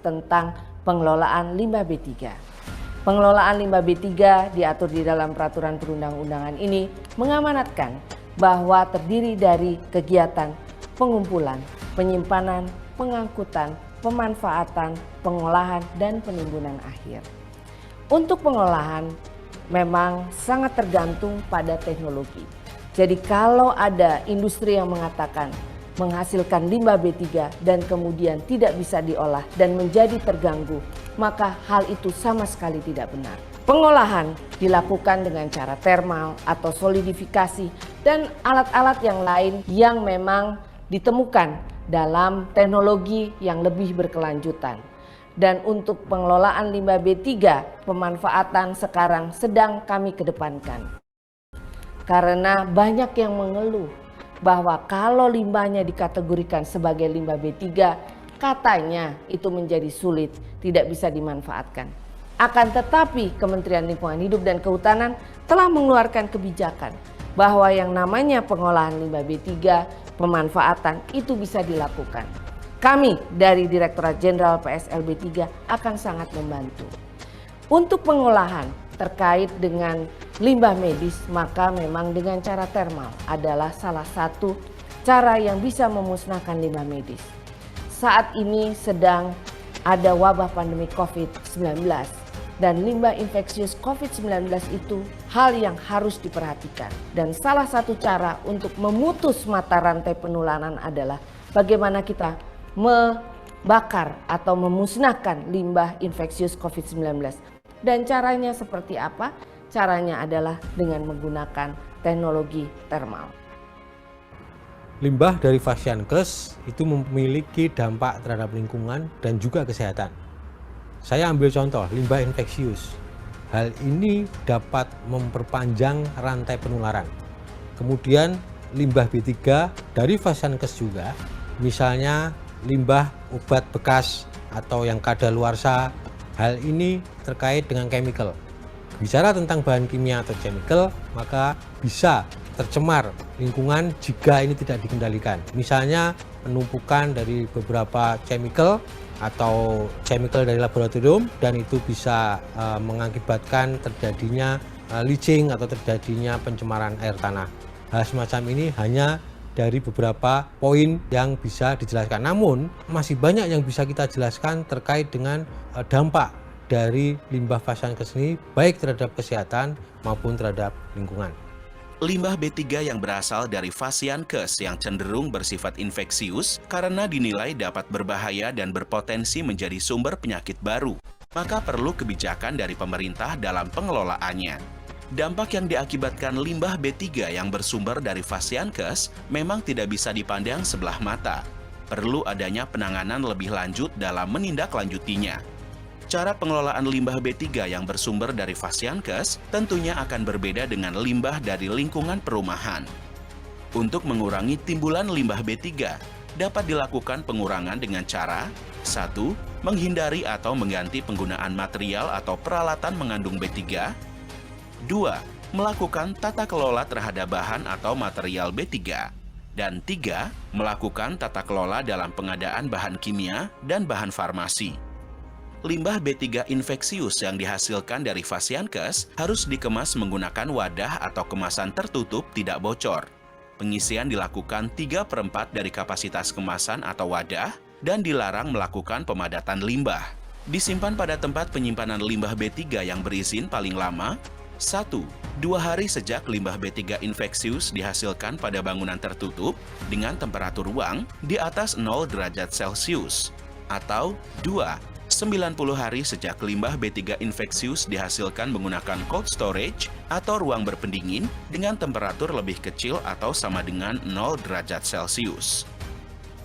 tentang pengelolaan limbah B3. Pengelolaan limbah B3 diatur di dalam peraturan perundang-undangan ini mengamanatkan bahwa terdiri dari kegiatan pengumpulan, penyimpanan, pengangkutan, pemanfaatan, pengolahan, dan penimbunan akhir. Untuk pengolahan memang sangat tergantung pada teknologi. Jadi kalau ada industri yang mengatakan menghasilkan limbah B3 dan kemudian tidak bisa diolah dan menjadi terganggu, maka hal itu sama sekali tidak benar. Pengolahan dilakukan dengan cara termal atau solidifikasi dan alat-alat yang lain yang memang ditemukan dalam teknologi yang lebih berkelanjutan. Dan untuk pengelolaan limbah B3, pemanfaatan sekarang sedang kami kedepankan. Karena banyak yang mengeluh bahwa kalau limbahnya dikategorikan sebagai limbah B3, katanya itu menjadi sulit, tidak bisa dimanfaatkan. Akan tetapi Kementerian Lingkungan Hidup dan Kehutanan telah mengeluarkan kebijakan bahwa yang namanya pengolahan limbah B3, pemanfaatan itu bisa dilakukan. Kami dari Direktorat Jenderal PSLB 3 akan sangat membantu. Untuk pengolahan terkait dengan limbah medis, maka memang dengan cara termal adalah salah satu cara yang bisa memusnahkan limbah medis. Saat ini sedang ada wabah pandemi COVID-19 dan limbah infeksius COVID-19 itu hal yang harus diperhatikan. Dan salah satu cara untuk memutus mata rantai penularan adalah bagaimana kita membakar atau memusnahkan limbah infeksius COVID-19. Dan caranya seperti apa? Caranya adalah dengan menggunakan teknologi termal. Limbah dari Fasiankes itu memiliki dampak terhadap lingkungan dan juga kesehatan. Saya ambil contoh limbah infeksius. Hal ini dapat memperpanjang rantai penularan. Kemudian limbah B3 dari Fasiankes juga, misalnya limbah obat bekas atau yang kadaluarsa, hal ini terkait dengan chemical. Bicara tentang bahan kimia atau chemical, maka bisa tercemar lingkungan jika ini tidak dikendalikan. Misalnya penumpukan dari beberapa chemical atau chemical dari laboratorium, dan itu bisa mengakibatkan terjadinya leaching atau terjadinya pencemaran air tanah. Hal semacam ini hanya dari beberapa poin yang bisa dijelaskan. Namun masih banyak yang bisa kita jelaskan terkait dengan dampak dari limbah Fasiankes ini baik terhadap kesehatan maupun terhadap lingkungan. Limbah B3 yang berasal dari Fasiankes yang cenderung bersifat infeksius karena dinilai dapat berbahaya dan berpotensi menjadi sumber penyakit baru, maka perlu kebijakan dari pemerintah dalam pengelolaannya. Dampak yang diakibatkan limbah B3 yang bersumber dari Fasiankes memang tidak bisa dipandang sebelah mata. Perlu adanya penanganan lebih lanjut dalam menindaklanjutinya. Cara pengelolaan limbah B3 yang bersumber dari Fasiankes tentunya akan berbeda dengan limbah dari lingkungan perumahan. Untuk mengurangi timbulan limbah B3, dapat dilakukan pengurangan dengan cara 1. Menghindari atau mengganti penggunaan material atau peralatan mengandung B3. 2. Melakukan tata kelola terhadap bahan atau material B3. Dan 3. Melakukan tata kelola dalam pengadaan bahan kimia dan bahan farmasi. Limbah B3 infeksius yang dihasilkan dari Fasiankes harus dikemas menggunakan wadah atau kemasan tertutup tidak bocor. Pengisian dilakukan 3/4 dari kapasitas kemasan atau wadah dan dilarang melakukan pemadatan limbah. Disimpan pada tempat penyimpanan limbah B3 yang berizin paling lama 1. 2 hari sejak limbah B3 infeksius dihasilkan pada bangunan tertutup dengan temperatur ruang di atas 0 derajat Celcius. Atau 2. 90 hari sejak limbah B3 infeksius dihasilkan menggunakan cold storage atau ruang berpendingin dengan temperatur lebih kecil atau sama dengan 0 derajat Celcius.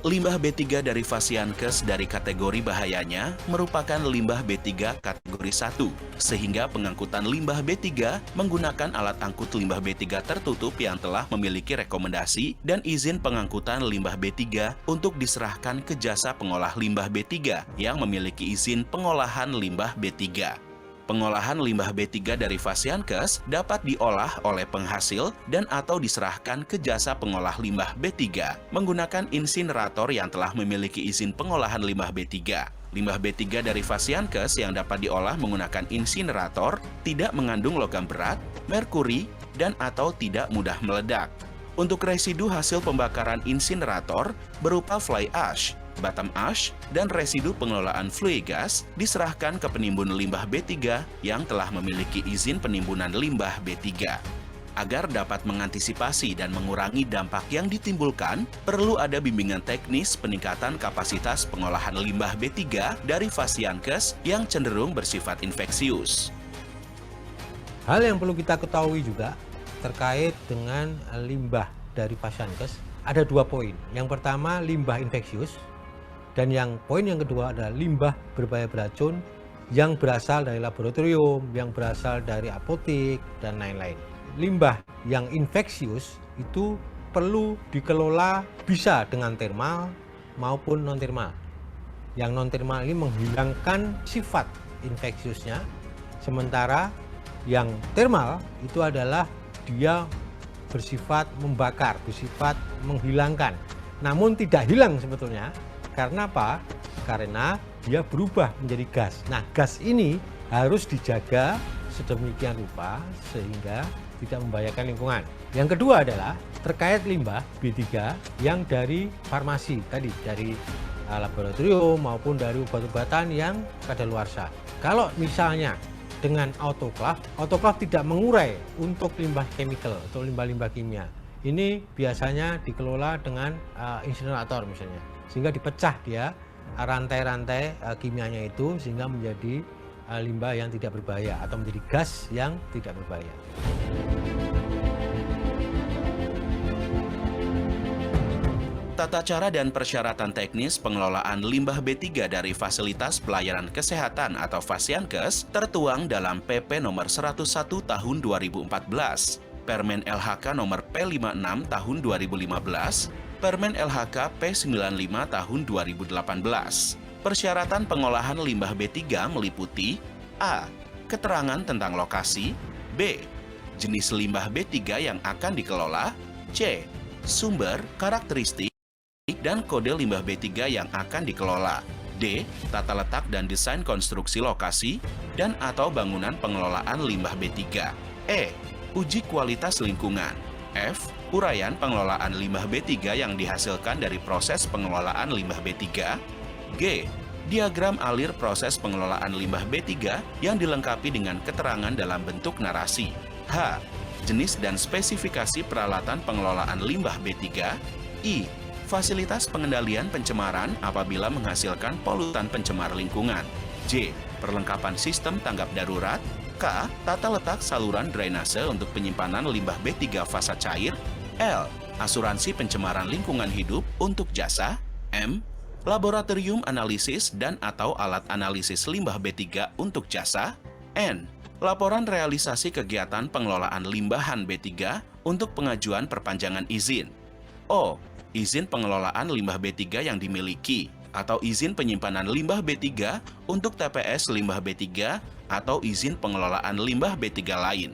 Limbah B3 dari Fasiankes dari kategori bahayanya merupakan limbah B3 kategori 1, sehingga pengangkutan limbah B3 menggunakan alat angkut limbah B3 tertutup yang telah memiliki rekomendasi dan izin pengangkutan limbah B3 untuk diserahkan ke jasa pengolah limbah B3 yang memiliki izin pengolahan limbah B3. Pengolahan limbah B3 dari Fasiankes dapat diolah oleh penghasil dan atau diserahkan ke jasa pengolah limbah B3 menggunakan insinerator yang telah memiliki izin pengolahan limbah B3. Limbah B3 dari Fasiankes yang dapat diolah menggunakan insinerator tidak mengandung logam berat, merkuri, dan atau tidak mudah meledak. Untuk residu hasil pembakaran insinerator berupa fly ash, bottom ash, dan residu pengelolaan flue gas diserahkan ke penimbun limbah B3 yang telah memiliki izin penimbunan limbah B3. Agar dapat mengantisipasi dan mengurangi dampak yang ditimbulkan, perlu ada bimbingan teknis peningkatan kapasitas pengolahan limbah B3 dari Fasiankes yang cenderung bersifat infeksius. Hal yang perlu kita ketahui juga terkait dengan limbah dari Fasiankes ada 2 poin. Yang pertama limbah infeksius, dan poin yang kedua adalah limbah berbahaya beracun yang berasal dari laboratorium, yang berasal dari apotek, dan lain-lain. Limbah yang infeksius itu perlu dikelola bisa dengan termal maupun non-termal. Yang non-termal ini menghilangkan sifat infeksiusnya, sementara yang termal itu adalah dia bersifat membakar, bersifat menghilangkan. Namun tidak hilang sebetulnya. Karena apa? Karena dia berubah menjadi gas. Nah, gas ini harus dijaga sedemikian rupa sehingga tidak membahayakan lingkungan. Yang kedua adalah terkait limbah B3 yang dari farmasi tadi, dari laboratorium maupun dari obat-obatan yang kadaluarsa. Kalau misalnya dengan autoclave tidak mengurai untuk limbah chemical atau limbah-limbah kimia. Ini biasanya dikelola dengan insinerator misalnya, sehingga dipecah dia rantai-rantai kimianya itu sehingga menjadi limbah yang tidak berbahaya atau menjadi gas yang tidak berbahaya. Tata cara dan persyaratan teknis pengelolaan limbah B3 dari Fasilitas Pelayanan Kesehatan atau Fasiankes tertuang dalam PP nomor 101 tahun 2014, Permen LHK nomor P56 tahun 2015, Permen LHK P95 tahun 2018. Persyaratan pengolahan limbah B3 meliputi A. Keterangan tentang lokasi, B. Jenis limbah B3 yang akan dikelola, C. Sumber, karakteristik, dan kode limbah B3 yang akan dikelola, D. Tata letak dan desain konstruksi lokasi dan atau bangunan pengelolaan limbah B3, E. Uji kualitas lingkungan, F. Uraian pengelolaan limbah B3 yang dihasilkan dari proses pengelolaan limbah B3, G. Diagram alir proses pengelolaan limbah B3 yang dilengkapi dengan keterangan dalam bentuk narasi, H. Jenis dan spesifikasi peralatan pengelolaan limbah B3, I. Fasilitas pengendalian pencemaran apabila menghasilkan polutan pencemar lingkungan, J. Perlengkapan sistem tanggap darurat, K. Tata letak saluran drainase untuk penyimpanan limbah B3 fasa cair, L. Asuransi pencemaran lingkungan hidup untuk jasa, M. Laboratorium analisis dan atau alat analisis limbah B3 untuk jasa, N. Laporan realisasi kegiatan pengelolaan limbahan B3 untuk pengajuan perpanjangan izin, O. Izin pengelolaan limbah B3 yang dimiliki atau izin penyimpanan limbah B3 untuk TPS limbah B3 atau izin pengelolaan limbah B3 lain.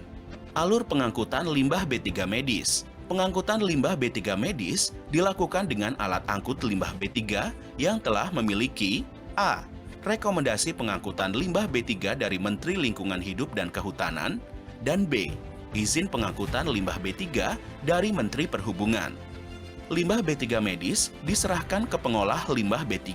Alur pengangkutan limbah B3 medis. Pengangkutan limbah B3 medis dilakukan dengan alat angkut limbah B3 yang telah memiliki A. Rekomendasi pengangkutan limbah B3 dari Menteri Lingkungan Hidup dan Kehutanan, dan B. izin pengangkutan limbah B3 dari Menteri Perhubungan. Limbah B3 medis diserahkan ke pengolah limbah B3.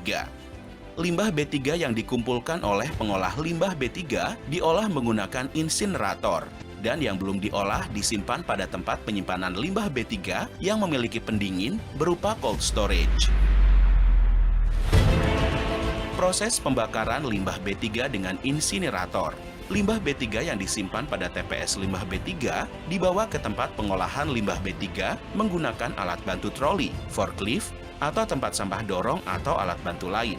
Limbah B3 yang dikumpulkan oleh pengolah limbah B3 diolah menggunakan insinerator, dan yang belum diolah disimpan pada tempat penyimpanan limbah B3 yang memiliki pendingin berupa cold storage. Proses pembakaran limbah B3 dengan insinerator. Limbah B3 yang disimpan pada TPS limbah B3 dibawa ke tempat pengolahan limbah B3 menggunakan alat bantu troli, forklift, atau tempat sampah dorong atau alat bantu lain.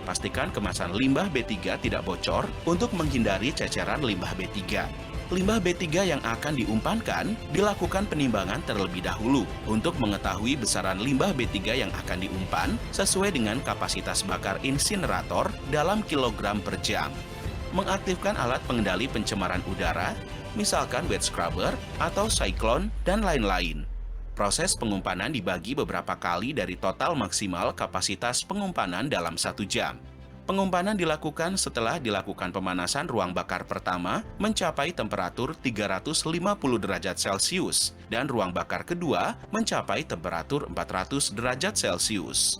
Pastikan kemasan limbah B3 tidak bocor untuk menghindari ceceran limbah B3. Limbah B3 yang akan diumpankan dilakukan penimbangan terlebih dahulu untuk mengetahui besaran limbah B3 yang akan diumpan sesuai dengan kapasitas bakar insinerator dalam kilogram per jam. Mengaktifkan alat pengendali pencemaran udara, misalkan wet scrubber atau cyclone, dan lain-lain. Proses pengumpanan dibagi beberapa kali dari total maksimal kapasitas pengumpanan dalam 1 jam. Pengumpanan dilakukan setelah dilakukan pemanasan ruang bakar pertama mencapai temperatur 350 derajat Celcius dan ruang bakar kedua mencapai temperatur 400 derajat Celcius.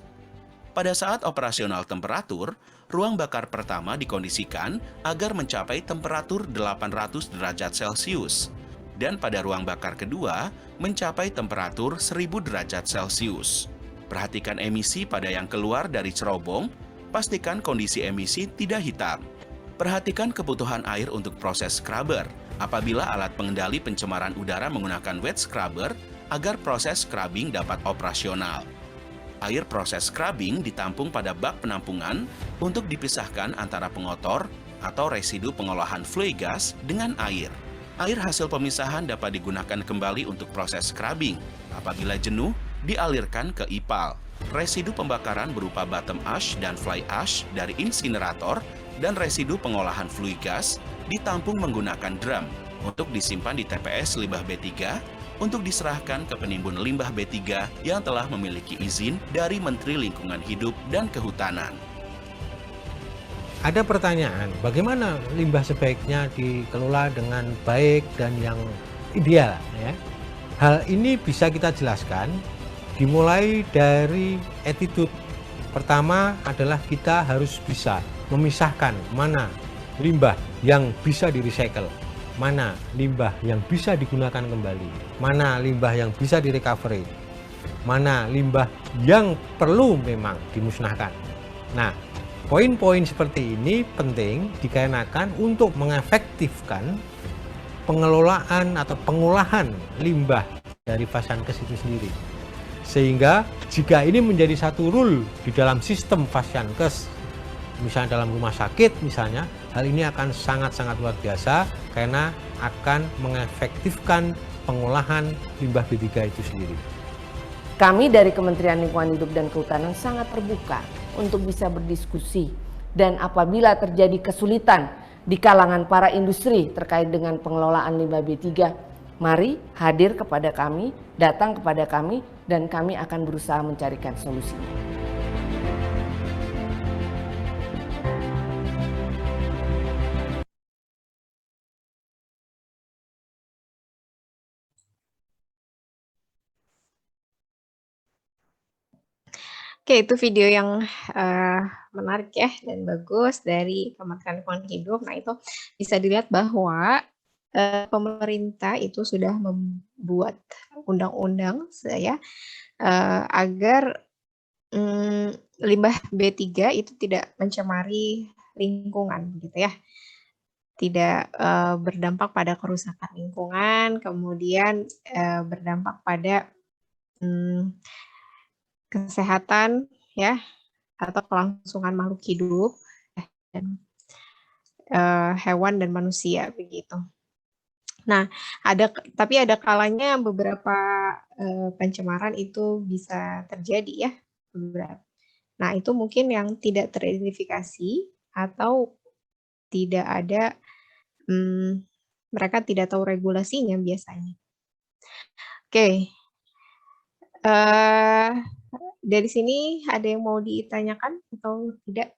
Pada saat operasional temperatur, ruang bakar pertama dikondisikan agar mencapai temperatur 800 derajat Celcius dan pada ruang bakar kedua mencapai temperatur 1000 derajat Celcius. Perhatikan emisi pada yang keluar dari cerobong. Pastikan kondisi emisi tidak hitam. Perhatikan kebutuhan air untuk proses scrubber. Apabila alat pengendali pencemaran udara menggunakan wet scrubber agar proses scrubbing dapat operasional. Air proses scrubbing ditampung pada bak penampungan untuk dipisahkan antara pengotor atau residu pengolahan flue gas dengan air. Air hasil pemisahan dapat digunakan kembali untuk proses scrubbing. Apabila jenuh, dialirkan ke IPAL. Residu pembakaran berupa bottom ash dan fly ash dari insinerator dan residu pengolahan flue gas ditampung menggunakan drum untuk disimpan di TPS limbah B3 untuk diserahkan ke penimbun limbah B3 yang telah memiliki izin dari Menteri Lingkungan Hidup dan Kehutanan. Ada pertanyaan, bagaimana limbah sebaiknya dikelola dengan baik dan yang ideal? Ya? Hal ini bisa kita jelaskan dimulai dari attitude. Pertama adalah kita harus bisa memisahkan mana limbah yang bisa di-recycle, mana limbah yang bisa digunakan kembali, mana limbah yang bisa di-recovery, mana limbah yang perlu memang dimusnahkan. Nah, poin-poin seperti ini penting dikarenakan untuk mengefektifkan pengelolaan atau pengolahan limbah dari Fasiankes itu sendiri. Sehingga jika ini menjadi satu rule di dalam sistem Fasiankes, misalnya dalam rumah sakit misalnya, hal ini akan sangat-sangat luar biasa karena akan mengefektifkan pengolahan limbah B3 itu sendiri. Kami dari Kementerian Lingkungan Hidup dan Kehutanan sangat terbuka untuk bisa berdiskusi, dan apabila terjadi kesulitan di kalangan para industri terkait dengan pengelolaan limbah B3, mari hadir kepada kami, datang kepada kami, dan kami akan berusaha mencarikan solusinya. Oke, itu video yang menarik ya dan bagus dari Kementerian Lingkungan Hidup. Nah, itu bisa dilihat bahwa pemerintah itu sudah membuat undang-undang ya agar limbah B3 itu tidak mencemari lingkungan gitu ya. Tidak berdampak pada kerusakan lingkungan, kemudian berdampak pada kesehatan ya atau kelangsungan makhluk hidup dan hewan dan manusia begitu. Nah, tapi ada kalanya beberapa pencemaran itu bisa terjadi ya. Nah, itu mungkin yang tidak teridentifikasi atau tidak ada mereka tidak tahu regulasinya biasanya. Oke. Dari sini ada yang mau ditanyakan atau tidak?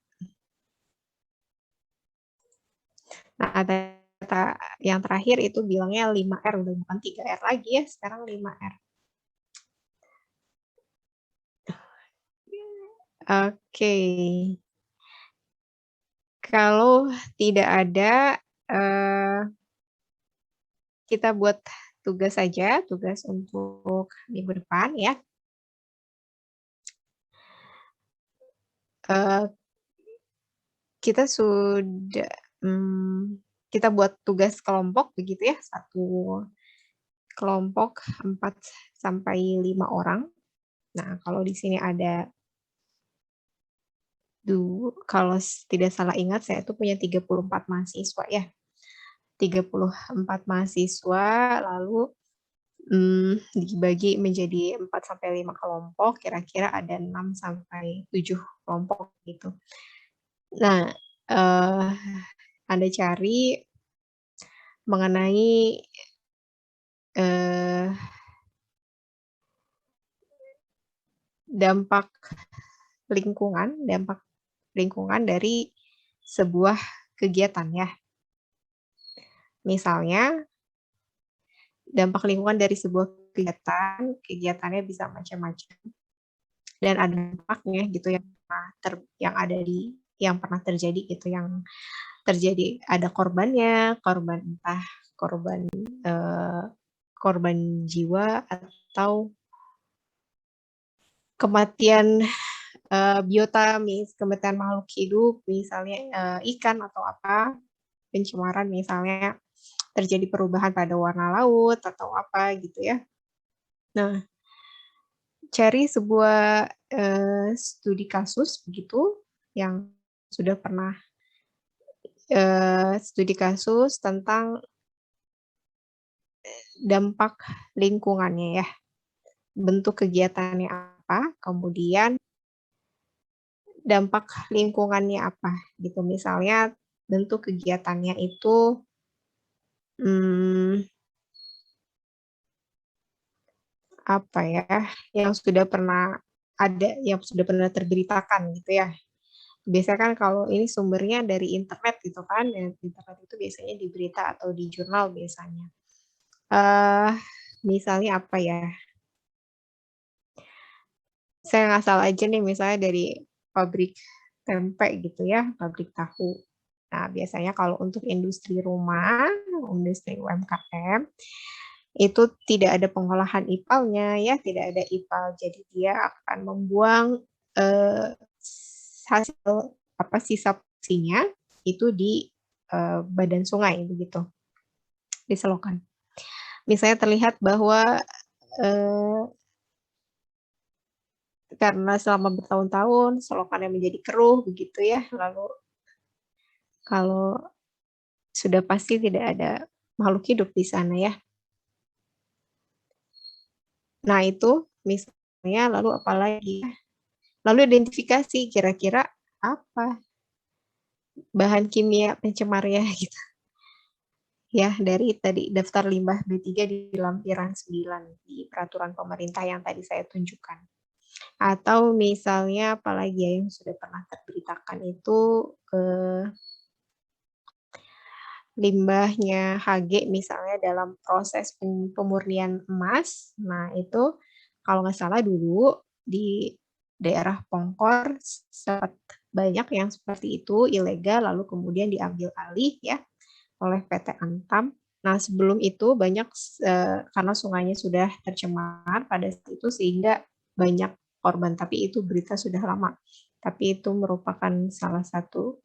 Nah, data yang terakhir itu bilangnya 5R, udah bukan 3R lagi ya, sekarang 5R. Oke. Kalau tidak ada, kita buat tugas saja, tugas untuk minggu depan ya. Kita sudah, kita buat tugas kelompok begitu ya, satu kelompok 4 sampai 5 orang. Nah, kalau di sini ada kalau tidak salah ingat saya itu punya 34 mahasiswa ya. 34 mahasiswa, lalu dibagi menjadi 4 sampai 5 kelompok, kira-kira ada 6 sampai 7 kelompok gitu. Nah, Anda cari mengenai dampak lingkungan dari sebuah kegiatan ya. Misalnya, dampak lingkungan dari sebuah kegiatannya bisa macam-macam. Dan ada dampaknya gitu yang pernah terjadi gitu, yang terjadi ada korbannya, entah korban jiwa atau kematian biota, kematian makhluk hidup, misalnya ikan atau apa, pencemaran misalnya terjadi perubahan pada warna laut atau apa gitu ya. Nah, cari sebuah studi kasus begitu yang sudah pernah studi kasus tentang dampak lingkungannya ya, bentuk kegiatannya apa, kemudian dampak lingkungannya apa gitu. Misalnya bentuk kegiatannya itu apa ya, yang sudah pernah terberitakan gitu ya. Biasanya kan kalau ini sumbernya dari internet gitu kan, internet itu biasanya di berita atau di jurnal biasanya. Misalnya apa ya, saya ngasal aja nih, misalnya dari pabrik tempe gitu ya, pabrik tahu. Nah, biasanya kalau untuk industri rumah, industri UMKM, itu tidak ada pengolahan IPAL-nya ya, tidak ada IPAL. Jadi dia akan membuang hasil sisa produksinya itu di badan sungai begitu, di selokan. Misalnya terlihat bahwa karena selama bertahun-tahun selokannya menjadi keruh begitu ya, lalu kalau sudah pasti tidak ada makhluk hidup di sana ya. Nah itu misalnya, lalu apalagi? Lalu identifikasi kira-kira apa bahan kimia pencemarnya gitu. Ya, dari tadi daftar limbah B3 di lampiran 9 di peraturan pemerintah yang tadi saya tunjukkan. Atau misalnya apalagi yang sudah pernah terberitakan itu limbahnya HG misalnya dalam proses pemurnian emas. Nah, itu kalau nggak salah dulu di daerah Pongkor sempat banyak yang seperti itu ilegal, lalu kemudian diambil alih ya oleh PT Antam. Nah, sebelum itu banyak karena sungainya sudah tercemar pada saat itu sehingga banyak korban, tapi itu berita sudah lama. Tapi itu merupakan salah satu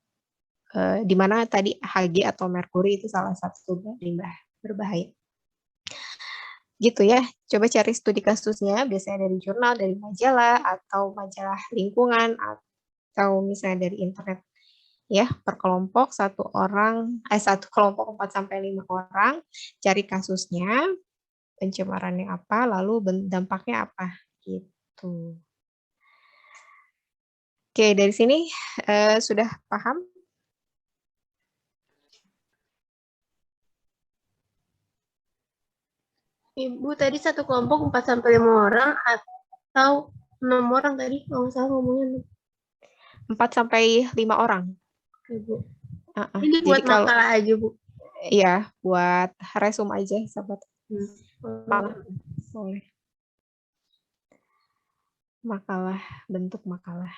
di mana tadi Hg atau merkuri itu salah satu limbah berbahaya. Gitu ya, coba cari studi kasusnya, biasanya dari jurnal, dari majalah, atau majalah lingkungan, atau misalnya dari internet. Ya, per kelompok satu kelompok 4-5 orang, cari kasusnya, pencemarannya apa, lalu dampaknya apa, gitu. Oke, dari sini sudah paham? Ibu tadi satu kelompok 4-5 orang atau 6 orang tadi, kalau nggak salah ngomongnya 4-5 orang. Oke, Bu. Jadi Ini buat makalah aja, Bu. Iya, buat resume aja, sahabat. Hmm. Boleh. Makalah, bentuk makalah.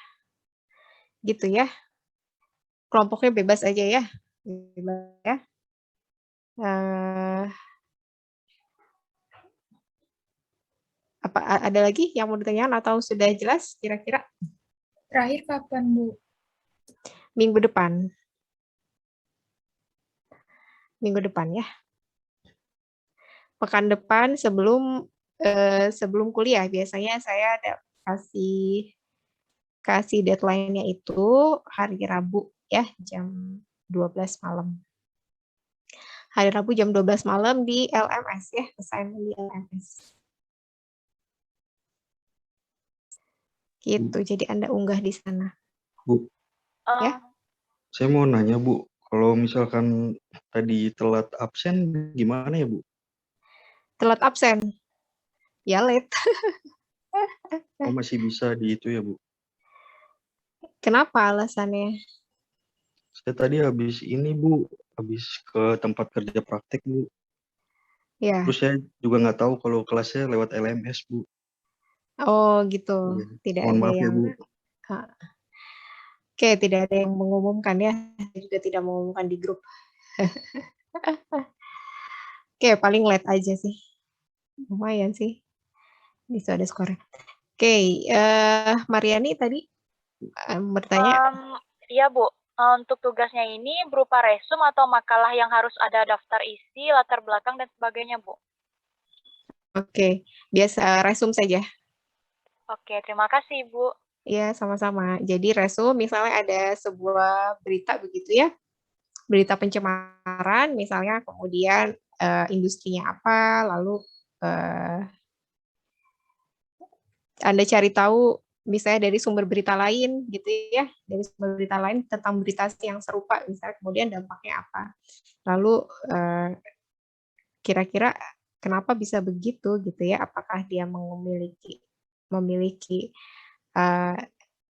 Gitu ya. Kelompoknya bebas aja ya. Bebas ya. Apa ada lagi yang mau ditanyakan atau sudah jelas kira-kira? Terakhir kapan, Bu? Minggu depan. Minggu depan ya. Pekan depan sebelum kuliah biasanya saya ada kasih deadline-nya itu hari Rabu ya, jam 12 malam. Hari Rabu jam 12 malam di LMS ya, assignment di LMS. Gitu, jadi Anda unggah di sana. Bu, Ya. saya mau nanya Bu, kalau misalkan tadi telat absen gimana ya Bu? Telat absen. Ya late. Oh, masih bisa di itu ya Bu? Kenapa alasannya? Saya tadi habis ini Bu, habis ke tempat kerja praktek Bu. Ya. Terus saya juga nggak tahu kalau kelasnya lewat LMS Bu. Oh gitu. Iya. Tidak Mohon ada maaf ya yang Bu. Oke, tidak ada yang mengumumkan ya. Saya juga tidak mengumumkan di grup. Oke, paling late aja sih. Lumayan sih. Bisa ada skornya. Oke, Mariani tadi bertanya. Iya, Bu. Untuk tugasnya ini berupa resume atau makalah yang harus ada daftar isi, latar belakang, dan sebagainya, Bu. Oke, biasa resume saja. Oke, terima kasih, Bu. Ya, sama-sama. Jadi resume misalnya ada sebuah berita begitu ya. Berita pencemaran misalnya, kemudian industrinya apa, lalu Anda cari tahu misalnya dari sumber berita lain gitu ya, dari sumber berita lain tentang berita yang serupa misalnya, kemudian dampaknya apa. Lalu kira-kira kenapa bisa begitu gitu ya? Apakah dia memiliki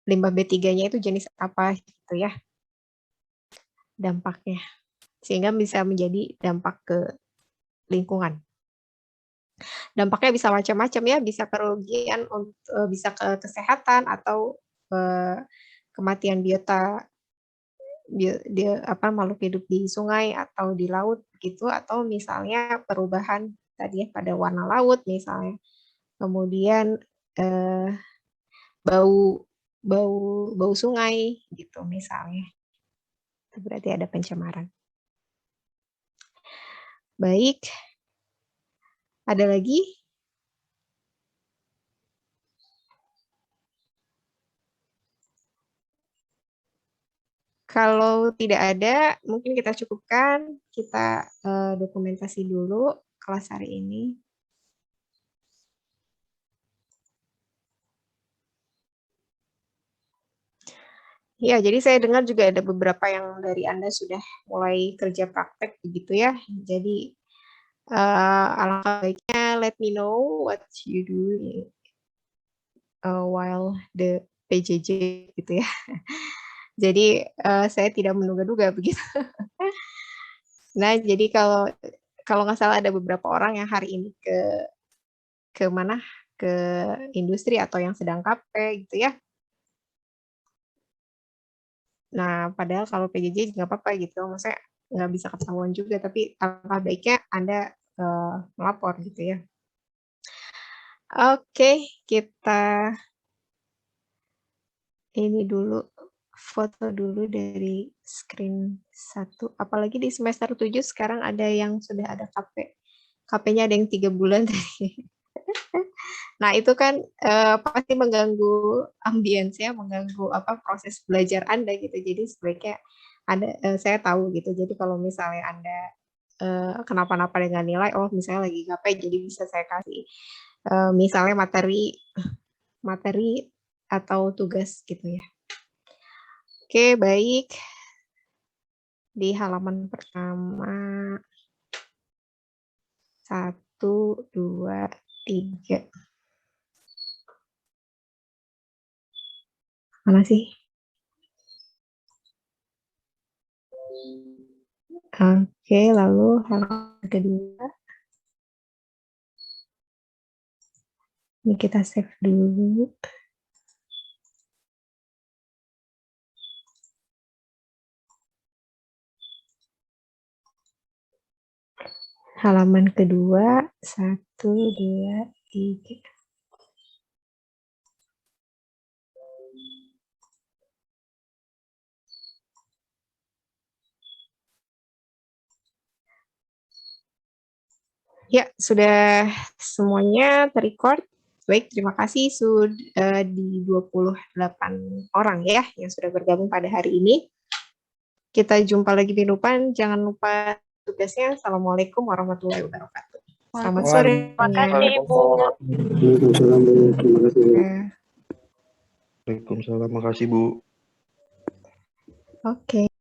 limbah B3-nya itu jenis apa gitu ya? Dampaknya. Sehingga bisa menjadi dampak ke lingkungan. Dampaknya bisa macam-macam ya, bisa kerugian, bisa ke kesehatan atau kematian makhluk hidup di sungai atau di laut gitu, atau misalnya perubahan tadi ya pada warna laut misalnya. Kemudian bau sungai gitu misalnya. Itu berarti ada pencemaran. Baik. Ada lagi? Kalau tidak ada, mungkin kita cukupkan. Kita dokumentasi dulu kelas hari ini. Ya, jadi saya dengar juga ada beberapa yang dari Anda sudah mulai kerja praktek begitu ya. Jadi alangkah baiknya let me know what you do while the PJJ gitu ya. Jadi saya tidak menduga-duga begitu. Nah, jadi kalau nggak salah ada beberapa orang yang hari ini ke mana? Ke industri atau yang sedang KP gitu ya. Nah, padahal kalau PJJ nggak apa-apa gitu, maksudnya nggak bisa ketahuan juga, tapi alangkah baiknya Anda melapor gitu ya. Oke, kita ini dulu, foto dulu dari screen 1. Apalagi di semester 7 sekarang ada yang sudah ada KP. KP-nya ada yang 3 bulan tadi. Nah, itu kan pasti mengganggu ambience ya, mengganggu proses belajar Anda gitu. Jadi sebaiknya saya tahu gitu. Jadi kalau misalnya Anda kenapa-napa dengan nilai, oh misalnya lagi KP, jadi bisa saya kasih misalnya materi atau tugas gitu ya. Oke, baik. Di halaman pertama 1, 2, 3. Mana sih? Oke, lalu halaman kedua. Ini kita save dulu. Halaman kedua, 1, 2, 3. Ya, sudah semuanya terrecord. Baik, terima kasih sudah di 28 orang ya yang sudah bergabung pada hari ini. Kita jumpa lagi di depan. Jangan lupa tugasnya. Assalamualaikum warahmatullahi wabarakatuh. Selamat sore. Terima kasih, Ibu. Waalaikumsalam, Bu. Terima kasih, Bu. Ya, Waalaikumsalam, makasih, Bu. Oke.